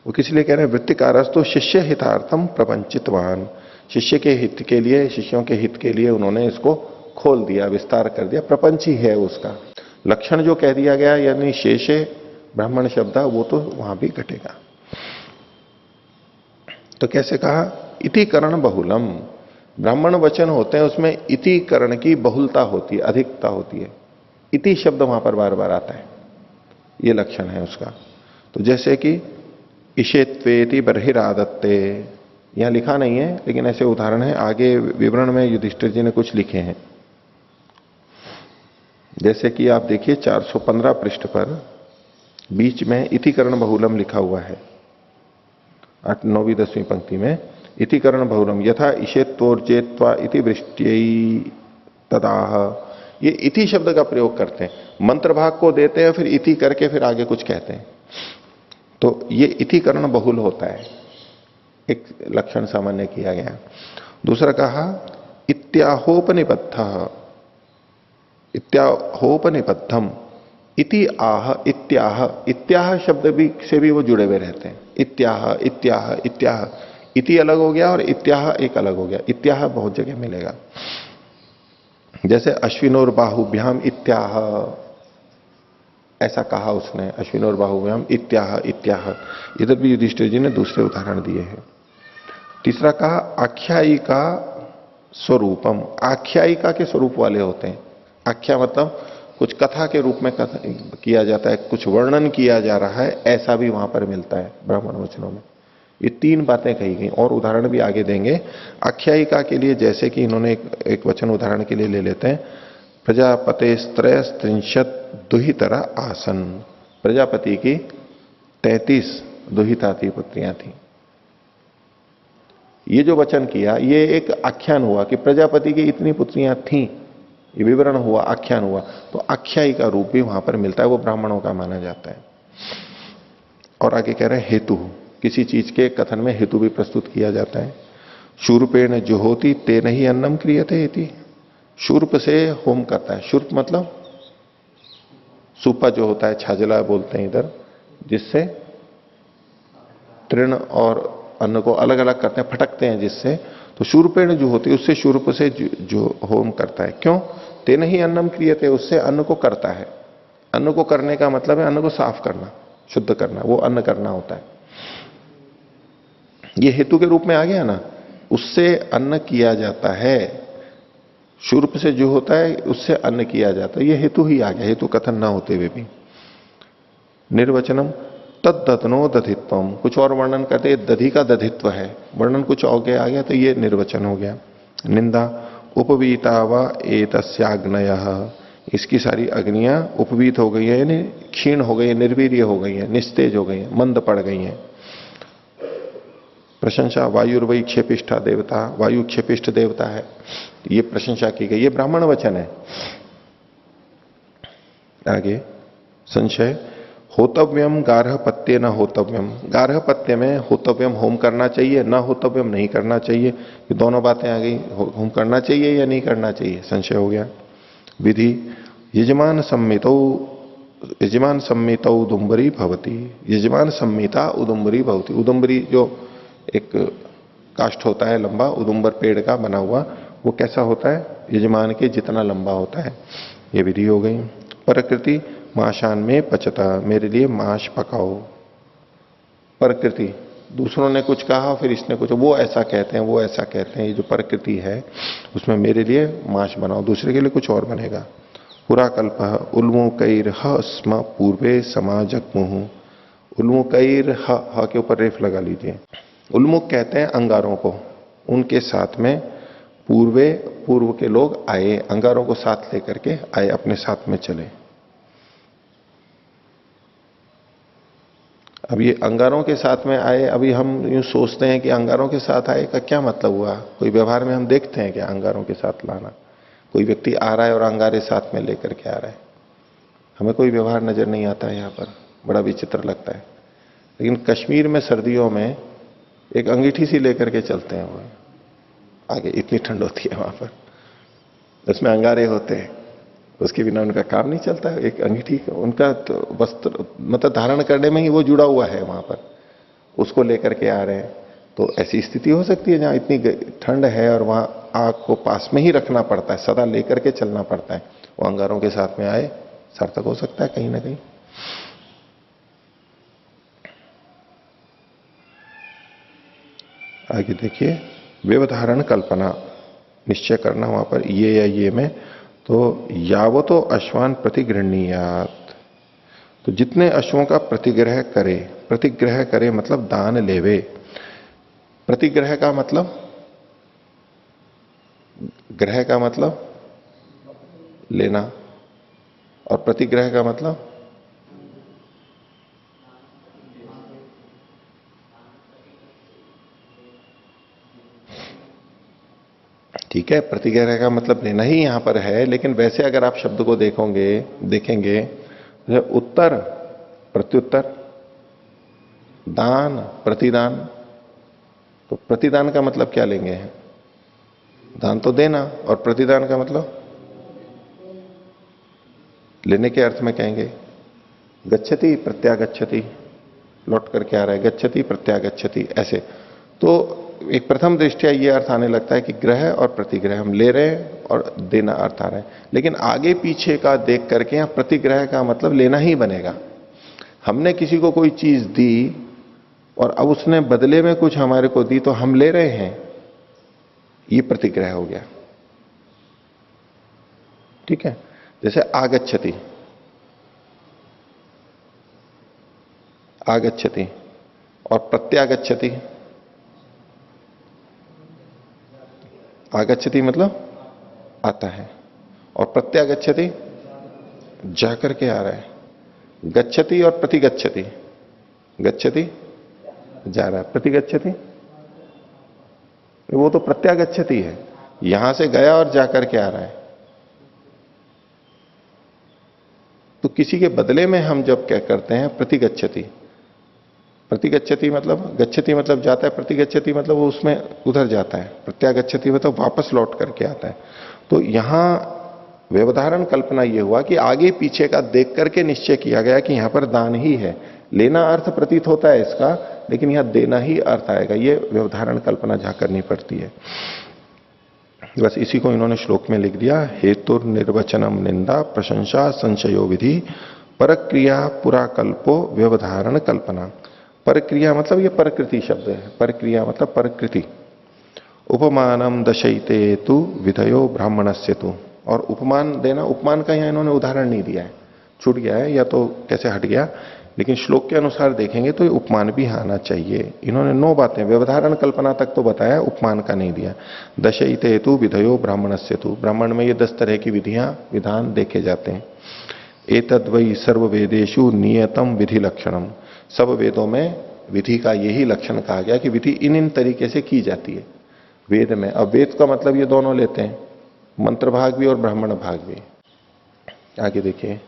वो किस लिए कह रहे हैं? वृत्तिकारस्तु शिष्य हितार्थम प्रपंचितवान, शिष्य के हित के लिए, शिष्यों के हित के लिए उन्होंने इसको खोल दिया, विस्तार कर दिया, प्रपंच ही है उसका लक्षण जो कह दिया गया, यानी शेषे ब्राह्मण शब्द, वो तो वहां भी घटेगा। तो कैसे कहा? इतिकरण बहुलम, ब्राह्मण वचन होते हैं उसमें इतिकरण की बहुलता होती है, अधिकता होती है। इति शब्द वहां पर बार बार आता है, ये लक्षण है उसका। तो जैसे कि इशेत्वेति बर्हिरादत्ते, यहां लिखा नहीं है लेकिन ऐसे उदाहरण है, आगे विवरण में युधिष्ठिर जी ने कुछ लिखे हैं। जैसे कि आप देखिए 415 पृष्ठ पर बीच में इतिकरण बहुलम लिखा हुआ है, 8, 9वीं 10वीं पंक्ति में इतिकरण बहुलम, यथा इशेत्वोर्जेत्वा इति वृष्ट्यै तदाह, ये इति शब्द का प्रयोग करते हैं, मंत्र भाग को देते हैं फिर इति करके फिर आगे कुछ कहते हैं, तो ये इतिकरण बहुल होता है, एक लक्षण सामान्य किया गया। दूसरा कहा इत्याहोपनिबद्ध, इत्याहोपनिबद्धम, इति आह इत्याह, इत्याह शब्द भी से भी वो जुड़े हुए रहते हैं। इत्याह इत्याह इत्याह, इति अलग हो गया और इत्याह एक अलग हो गया। इत्याह बहुत जगह मिलेगा, जैसे अश्विनोर बाहुभ्याम इत्याह, ऐसा कहा उसने, अश्विनोर बाहुभ्याम इत्याह इत्याह। इधर भी युधिष्ठिर जी ने दूसरे उदाहरण दिए हैं। तीसरा कहा आख्यायिका स्वरूपम, आख्यायिका के स्वरूप वाले होते हैं। आख्या मतलब कुछ कथा के रूप में कथा किया जाता है, कुछ वर्णन किया जा रहा है, ऐसा भी वहां पर मिलता है ब्राह्मण वचनों में। ये तीन बातें कही गई और उदाहरण भी आगे देंगे। आख्यायिका के लिए जैसे कि इन्होंने एक वचन उदाहरण के लिए ले लेते हैं, प्रजापते त्रयस्त्रिंशत दुहितरा आसन, प्रजापति की 33 दुहिता थी, पुत्रियां थी। ये जो वचन किया ये एक आख्यान हुआ कि प्रजापति की इतनी पुत्रियां थीं, ये विवरण हुआ, आख्यान हुआ, तो आख्यायी का रूप भी वहां पर मिलता है, वो ब्राह्मणों का माना जाता है। और आगे कह रहे हैं हेतु, किसी चीज के कथन में हेतु भी प्रस्तुत किया जाता है। शूर्पेण जुहोति तेन ही अन्नम क्रियते इति, शूर्प से होम करता है। शूर्प मतलब सूपा जो होता है, छाजला बोलते हैं इधर, जिससे तृण और अन्न को अलग अलग करते हैं, फटकते हैं जिससे, तो शूर्पेण जो होती है उससे शूर्प से जो होम करता है। क्यों? तेन ही अन्नम क्रियते, उससे अन्न को करता है। अन्न को करने का मतलब है अन्न को साफ करना, शुद्ध करना, वो अन्न करना होता है। ये हेतु के रूप में आ गया ना, उससे अन्न किया जाता है, शूर्प से जो होता है उससे अन्न किया जाता है, ये हेतु ही आ गया, हेतु कथन ना होते हुए भी। निर्वचनम तद्दतनो दधित्वम, कुछ और वर्णन करते, दधि का दधित्व है, वर्णन कुछ आगे आ गया तो ये निर्वचन हो गया। निंदा उपवीता व एतस्याग्नयः, इसकी सारी अग्नियां उपवीत हो गई है, यानी क्षीण हो गई है, निर्वीर्य हो गई है, निस्तेज हो गई है, मंद पड़ गई हैं। प्रशंसा वायुर्वई क्षेपिष्ठा देवता, वायु क्षेपिष्ठ देवता है, ये प्रशंसा की गई, ये ब्राह्मण वचन है। आगे संशय होतव्यम गार्हपत्य न होतव्यम, गार्हपत्य में होतव्यम होम करना चाहिए, न होतव्यम नहीं करना चाहिए, ये दोनों बातें आ गई। होम करना चाहिए या नहीं करना चाहिए, संशय हो गया। विधि यजमान सम्मितो, यजमान सम्मित उदुम्बरी भवती, यजमान सम्मिता उदुम्बरी भवती, उदुम्बरी जो एक काष्ठ होता है लंबा, उदुम्बर पेड़ का बना हुआ, वो कैसा होता है? यजमान के जितना लंबा होता है, ये विधि हो गई। प्रकृति माशान में पचता, मेरे लिए माश पकाओ। प्रकृति, दूसरों ने कुछ कहा फिर इसने कुछ, वो ऐसा कहते हैं, वो ऐसा कहते हैं, ये जो प्रकृति है उसमें मेरे लिए माश बनाओ, दूसरे के लिए कुछ और बनेगा। पुराकल्प उल्मुकैर स्म पूर्वे समाजगमुहु, उल्मुकैर ह के ऊपर रेफ लगा लीजिए। उल्मुख कहते हैं अंगारों को, उनके साथ में पूर्वे, पूर्व के लोग आए, अंगारों को साथ लेकर के आए, अपने साथ में चले। अब ये अंगारों के साथ में आए, अभी हम यूं सोचते हैं कि अंगारों के साथ आए का क्या मतलब हुआ, कोई व्यवहार में हम देखते हैं क्या अंगारों के साथ लाना? कोई व्यक्ति आ रहा है और अंगारे साथ में लेकर के आ रहा है, हमें कोई व्यवहार नजर नहीं आता है, यहां पर बड़ा विचित्र लगता है। लेकिन कश्मीर में सर्दियों में एक अंगीठी सी लेकर के चलते हैं वो आगे, इतनी ठंड होती है वहां पर, उसमें अंगारे होते हैं, उसके बिना उनका काम नहीं चलता है। एक अंगीठी उनका तो वस्त्र मतलब धारण करने में ही वो जुड़ा हुआ है वहां पर, उसको लेकर के आ रहे हैं। तो ऐसी स्थिति हो सकती है जहां इतनी ठंड है और वहां आग को पास में ही रखना पड़ता है, सदा लेकर के चलना पड़ता है, वो अंगारों के साथ में आए, सार्थक हो सकता है कहीं ना कहीं। आगे देखिए, व्यवधारण कल्पना निश्चय करना वहां पर ये या ये में, तो यावतो अश्वान प्रतिगृहणीयात, तो जितने अश्वों का प्रतिग्रह करे, प्रतिग्रह करे मतलब दान लेवे। प्रतिग्रह का मतलब, ग्रह का मतलब लेना, और प्रतिग्रह का मतलब ठीक है, प्रतिग्रह का मतलब लेना ही यहां पर है, लेकिन वैसे अगर आप शब्द को देखेंगे तो उत्तर प्रत्युत्तर, दान प्रतिदान, तो प्रतिदान का मतलब क्या लेंगे? दान तो देना, और प्रतिदान का मतलब लेने के अर्थ में कहेंगे गच्छति प्रत्यागच्छति, लौट करके आ रहा है, गच्छति प्रत्यागच्छति, ऐसे। तो एक प्रथम दृष्टिया ये अर्थ आने लगता है कि ग्रह और प्रतिग्रह हम ले रहे हैं और देना अर्थ आ रहा है, लेकिन आगे पीछे का देख करके यहां प्रतिग्रह का मतलब लेना ही बनेगा। हमने किसी को कोई चीज दी और अब उसने बदले में कुछ हमारे को दी तो हम ले रहे हैं, ये प्रतिग्रह हो गया। ठीक है, जैसे आगच्छति, आगच्छति और प्रत्यागच्छति। आगच्छति मतलब आता है, और प्रत्यागच्छति जाकर के आ रहा है। गच्छति और प्रतिगच्छति, गच्छति जा रहा है, प्रतिगच्छति वो तो प्रत्यागच्छति है, यहां से गया और जाकर के आ रहा है। तो किसी के बदले में हम जब क्या करते हैं, प्रतिगच्छति, प्रतिगच्छति मतलब, गच्छति मतलब जाता है, प्रतिगच्छति मतलब वो उसमें उधर जाता है, प्रत्यागच्छति मतलब वापस लौट करके आता है। तो यहां व्यवधारण कल्पना यह हुआ कि आगे पीछे का देख करके निश्चय किया गया कि यहां पर दान ही है। लेना अर्थ प्रतीत होता है इसका, लेकिन यहां देना ही अर्थ आएगा, ये व्यवधारण कल्पना जहां करनी पड़ती है। बस इसी को इन्होंने श्लोक में लिख दिया, हेतु निर्वचनम निंदा प्रशंसा संशयो विधि परक्रिया पुराकल्पो व्यवधारण कल्पना। परक्रिया मतलब ये प्रकृति शब्द है, परक्रिया मतलब प्रकृति। उपमानम दशैते तु विधयो ब्राह्मणस्य तु, और उपमान देना, उपमान का यहां इन्होंने उदाहरण नहीं दिया है, छूट गया है या तो कैसे हट गया, लेकिन श्लोक के अनुसार देखेंगे तो ये उपमान भी आना चाहिए। इन्होंने 9 बातें, व्यवधारण कल्पना तक तो बताया, उपमान का नहीं दिया। दशैते हेतु विधयो ब्राह्मणस्य तु, ब्राह्मण में ये 10 तरह की विधियां विधान देखे जाते हैं। एतद्वै सर्व वेदेषु नियतम विधि लक्षणम, सब वेदों में विधि का यही लक्षण कहा गया कि विधि इन इन तरीके से की जाती है वेद में। अब वेद का मतलब ये दोनों लेते हैं, मंत्र भाग भी और ब्राह्मण भाग भी। आगे देखिए,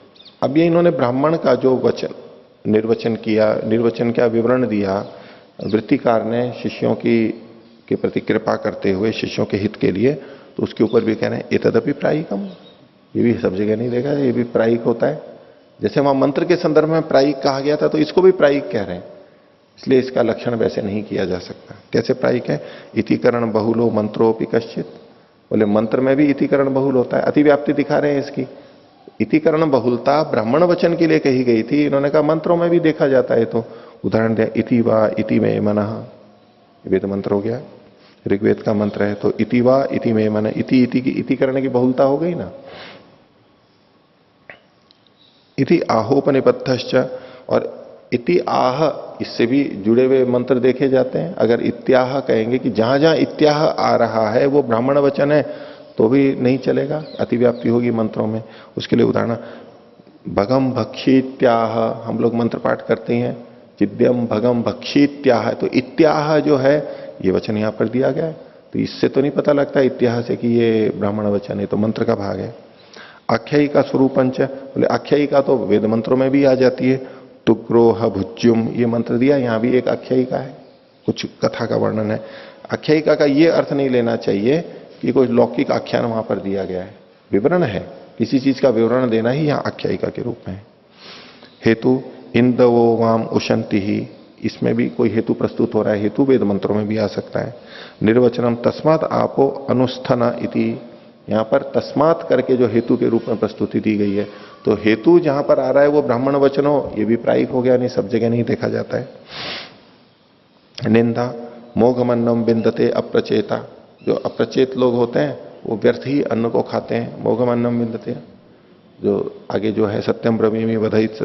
अब ये इन्होंने ब्राह्मण का जो वचन निर्वचन किया, निर्वचन क्या विवरण दिया, वृत्तिकार ने शिष्यों के प्रति कृपा करते हुए शिष्यों के हित के लिए, तो उसके ऊपर भी कह रहे हैं एतदपि प्रायिकम, ये भी सब जगह नहीं देखा, ये भी प्रायिक होता है। जैसे वहां मंत्र के संदर्भ में प्रायिक कहा गया था, तो इसको भी प्रायिक कह रहे हैं, इसलिए इसका लक्षण वैसे नहीं किया जा सकता। कैसे प्रायिक है? इतिकरण बहुलो मंत्रोपि कश्चित, बोले मंत्र में भी इतिकरण बहुल होता है, अतिव्याप्ति दिखा रहे हैं इसकी। इतिकरण बहुलता ब्राह्मण वचन के लिए कही गई थी, इन्होंने कहा मंत्रों में भी देखा जाता है, तो उदाहरण दिया इति वा इति में मनः, वेद मंत्र हो गया, ऋग्वेद का मंत्र है, तो इति वा इति में मन, इति इति की इतिकरण की बहुलता हो गई ना। इति आहोपनिबद्धश्च, और इति आह, इससे भी जुड़े हुए मंत्र देखे जाते हैं। अगर इत्याह कहेंगे कि जहां जहां इत्याह आ रहा है वो ब्राह्मण वचन है तो भी नहीं चलेगा, अतिव्याप्ति होगी मंत्रों में। उसके लिए उदाहरण भगम भक्षित्याह, हम लोग मंत्र पाठ करते हैं, चिद्यम भगम भक्षित्याह, तो इत्याह जो है ये वचन यहां पर दिया गया है, तो इससे तो नहीं पता लगता इत्याह से कि ये ब्राह्मण वचन है, तो मंत्र का भाग है। आख्यायिका स्वरूपंच, बोले आख्यायिका तो वेद मंत्रों में भी आ जाती है, तुग्रोह भुज्युम, ये मंत्र दिया, यहां भी एक आख्यायिका है, कुछ कथा का वर्णन है। आख्यायिका का ये अर्थ नहीं लेना चाहिए कि कोई लौकिक आख्यान वहां पर दिया गया है, विवरण है, किसी चीज का विवरण देना ही यहां आख्यायिका के रूप में है। हेतु इंदवो वाम उशंति ही, इसमें भी कोई हेतु प्रस्तुत हो रहा है, हेतु वेद मंत्रों में भी आ सकता है। निर्वचनम तस्मात् आपो अनुस्थना इति, यहां पर तस्मात करके जो हेतु के रूप में प्रस्तुति दी गई है, तो हेतु जहां पर आ रहा है वो ब्राह्मण वचन हो, ये भी प्रायिक हो गया, नहीं सब जगह नहीं देखा जाता है। निंदा मोघमन्नम बिंदते अप्रचेता, जो अप्रचेत लोग होते हैं वो व्यर्थ ही अन्न को खाते हैं, मोघमन्नम बिंदते, जो आगे जो है सत्यम ब्रवीमि वधित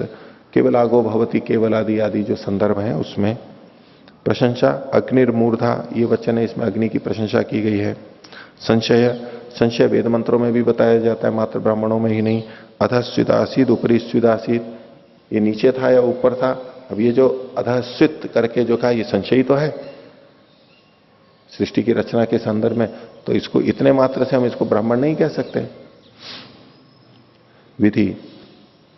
केवल आगो भवती केवल आदि आदि जो संदर्भ है उसमें। प्रशंसा अग्निर्मूर्धा, ये वचन है, इसमें अग्नि की प्रशंसा की गई है। संशय, संशय वेद मंत्रों में भी बताया जाता है, मात्र ब्राह्मणों में ही नहीं। अधस्विदासीद ऊपरी स्विदासीद, ये नीचे था या ऊपर था, अब ये जो अधस्वित करके जो कहा ये संशयी तो है, सृष्टि की रचना के संदर्भ में, तो इसको इतने मात्र से हम इसको ब्राह्मण नहीं कह सकते। विधि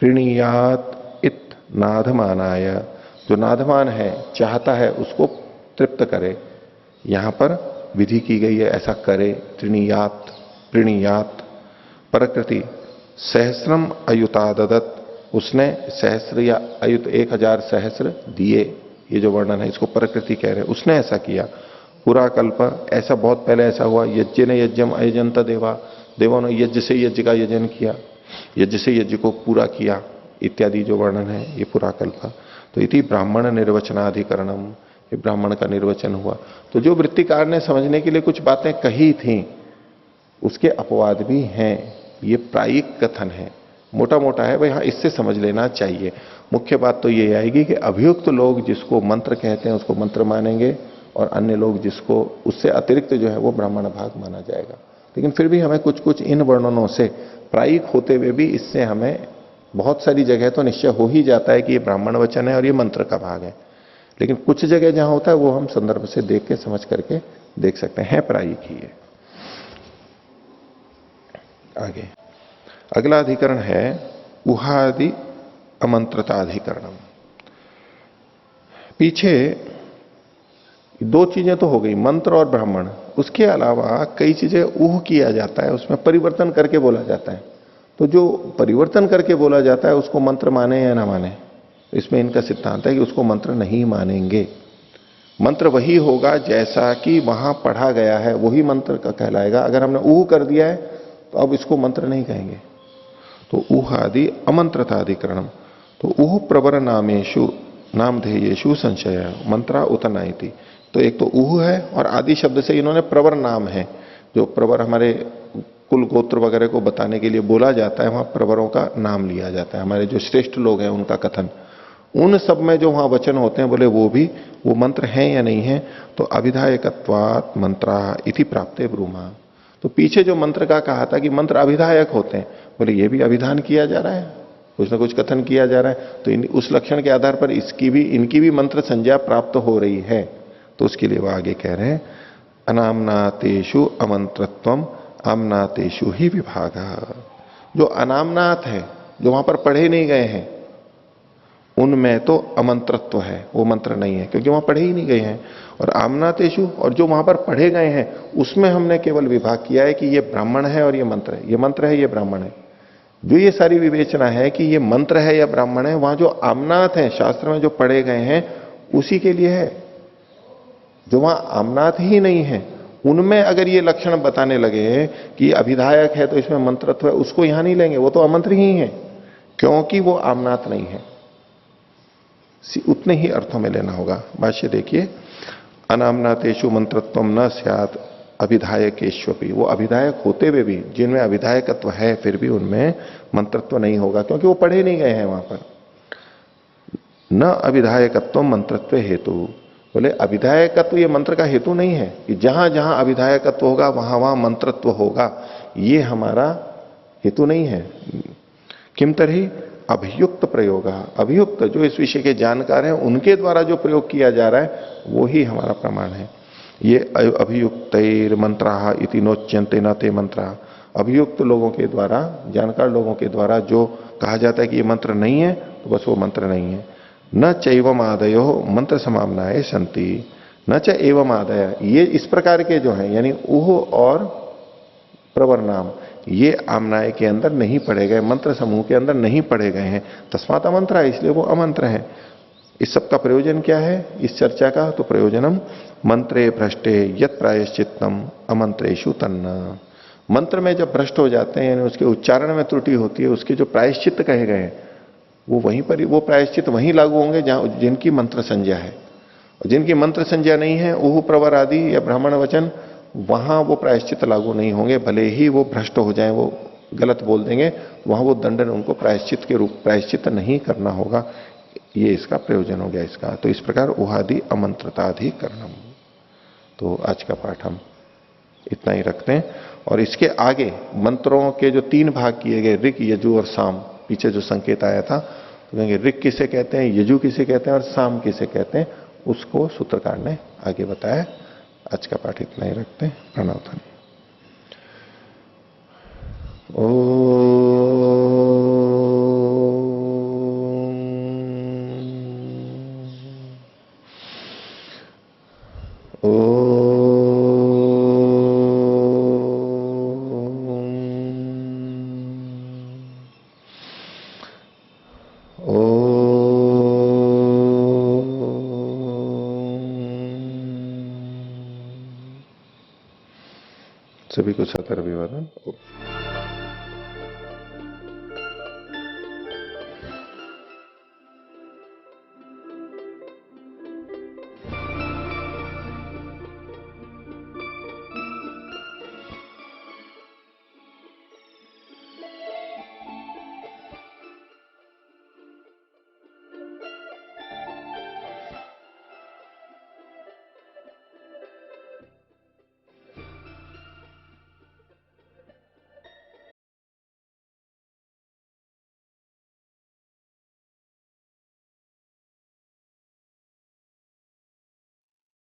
प्रणीयात इत नाधमानाय, जो नाधमान है चाहता है उसको तृप्त करे, यहां पर विधि की गई है ऐसा करे। त्रिणीयात प्रणीयात प्रकृति सहस्रम अयुतादत, उसने सहस्र या अयुत 1000 सहस्र दिए, ये जो वर्णन है इसको प्रकृति कह रहे हैं, उसने ऐसा किया। पूरा कल्प, ऐसा बहुत पहले ऐसा हुआ। यज्ञ ने यज्ञम अयजंत देवा, देवों ने यज्ञ से यज्ञ का यजन किया, यज्ञ से यज्ञ को पूरा किया, इत्यादि जो वर्णन है ये पूरा कल्प। तो इति ब्राह्मण निर्वचनाधिकरणम, ये ब्राह्मण का निर्वचन हुआ। तो जो वृत्तिकार ने समझने के लिए कुछ बातें कही थी उसके अपवाद भी हैं, ये प्रायिक कथन है, मोटा मोटा है भाई, हाँ इससे समझ लेना चाहिए। मुख्य बात तो ये आएगी कि अभियुक्त लोग जिसको मंत्र कहते हैं उसको मंत्र मानेंगे, और अन्य लोग जिसको उससे अतिरिक्त जो है वो ब्राह्मण भाग माना जाएगा। लेकिन फिर भी हमें कुछ कुछ इन वर्णनों से प्रायिक होते हुए भी इससे हमें बहुत सारी जगह तो निश्चय हो ही जाता है कि ये ब्राह्मण वचन है और ये मंत्र का भाग है, लेकिन कुछ जगह जहां होता है वो हम संदर्भ से देख के समझ करके देख सकते हैं, प्रायिक ही है। आगे अगला अधिकरण है उहादि अमंत्रताधिकरणम। पीछे दो चीजें तो हो गई, मंत्र और ब्राह्मण, उसके अलावा कई चीजें ऊह किया जाता है, उसमें परिवर्तन करके बोला जाता है। तो जो परिवर्तन करके बोला जाता है उसको मंत्र माने या ना माने, इसमें इनका सिद्धांत है कि उसको मंत्र नहीं मानेंगे। मंत्र वही होगा जैसा कि वहां पढ़ा गया है, वही मंत्र का कहलाएगा। अगर हमने ऊह कर दिया है तो अब इसको मंत्र नहीं कहेंगे। तो ऊह आदि अमंत्रताधिकरणम। तो ऊह प्रवर नामेशु नामधेयेषु संशय मंत्रा उतनाइति। तो एक तो ऊह है और आदि शब्द से इन्होंने प्रवर नाम है, जो प्रवर हमारे कुल गोत्र वगैरह को बताने के लिए बोला जाता है, वहां प्रवरों का नाम लिया जाता है, हमारे जो श्रेष्ठ लोग हैं उनका कथन। उन सब में जो वहां वचन होते हैं बोले वो भी वो मंत्र हैं या नहीं है। तो अभिधायकत्वात् मंत्रा इति प्राप्ते ब्रूमा। तो पीछे जो मंत्र का कहा था कि मंत्र अभिधायक होते हैं, बोले ये भी अभिधान किया जा रहा है, कुछ ना कुछ कथन किया जा रहा है, तो उस लक्षण के आधार पर इनकी भी मंत्र संज्ञा प्राप्त हो रही है। तो उसके लिए वो आगे कह रहे हैं अनामनातेषु अमंत्रत्वम आमनातेषु ही विभाग। जो अनामनाथ है, जो वहां पर पढ़े नहीं गए हैं, उनमें तो अमंत्रत्व है, वो मंत्र नहीं है क्योंकि वहां पढ़े ही नहीं गए हैं। और आमनातेषु, और जो वहां पर पढ़े गए हैं उसमें हमने केवल विभाग किया है कि ये ब्राह्मण है और ये मंत्र है, ये मंत्र है ये ब्राह्मण है। जो ये सारी विवेचना है कि ये मंत्र है या ब्राह्मण है, वहां जो आमनाथ है शास्त्र में जो पढ़े गए हैं उसी के लिए है। जो वहां आमनाथ ही नहीं है उनमें अगर ये लक्षण बताने लगे कि अभिधायक है तो इसमें मंत्रत्व है, उसको यहां नहीं लेंगे, वो तो अमंत्र ही है क्योंकि वो आमनाथ नहीं है। उतने ही अर्थों में लेना होगा। भाष्य देखिए, अनामनातेषु मंत्रत्वम न स्यात् अभिधायकेष्वपि। वो अभिधायक होते हुए भी, जिनमें अभिधायकत्व है फिर भी उनमें मंत्रत्व नहीं होगा क्योंकि वो पढ़े नहीं गए हैं वहां पर। न अभिधायकत्व मंत्रत्व हेतु। बोले अभिधायकत्व ये मंत्र का हेतु नहीं है कि जहां जहां अभिधायकत्व होगा वहां वहां मंत्रत्व होगा, ये हमारा हेतु नहीं है। किम तरही अभियुक्त प्रयोग, अभियुक्त जो इस विषय के जानकार हैं उनके द्वारा जो प्रयोग किया जा रहा है वो ही हमारा प्रमाण है। ये अभियुक्तैर मंत्राः इति नोच्यन्ते न ते मंत्राः। अभियुक्त लोगों के द्वारा, जानकार लोगों के द्वारा जो कहा जाता है कि ये मंत्र नहीं है तो बस वो मंत्र नहीं है। न चैवम आदयो मंत्र समाम्नाय सन्ति, न च एवं आदय। ये इस प्रकार के जो हैं यानी ऊह और प्रवर नाम, ये आमनाय के अंदर नहीं पढ़े गए, मंत्र समूह के अंदर नहीं पढ़े गए हैं, तस्मात् अमंत्र है, इसलिए वो अमंत्र है। इस सब का प्रयोजन क्या है इस चर्चा का? तो प्रयोजनम मंत्रे भ्रष्टे यत् प्रायश्चित्तम अमंत्रेषु तन्न। मंत्र में जब भ्रष्ट हो जाते हैं यानी उसके उच्चारण में त्रुटि होती है, उसके जो प्रायश्चित्त कहे गए हैं वो वहीं पर, वो प्रायश्चित वहीं लागू होंगे जहां जिनकी मंत्र संज्ञा है। और जिनकी मंत्र संज्ञा नहीं है, ऊह प्रवर आदि या ब्राह्मण वचन, वहां वो प्रायश्चित लागू नहीं होंगे। भले ही वो भ्रष्ट हो जाए, वो गलत बोल देंगे, वहां वो दंडन उनको प्रायश्चित के रूप प्रायश्चित नहीं करना होगा। ये इसका प्रयोजन हो गया इसका। तो इस प्रकार उहादि अमंत्रताधिकरणम। तो आज का पाठ हम इतना ही रखते हैं। और इसके आगे मंत्रों के जो 3 भाग किए गए, ऋक यजु और साम, पीछे जो संकेत आया था, तो कहेंगे ऋक किसे कहते हैं, यजु किसे कहते हैं और साम किसे कहते हैं, उसको सूत्रकार ने आगे बताया। आज का पाठ इतना ही रखते हैं। प्रणव ध्वनि। सभी को सतर अभिवादन।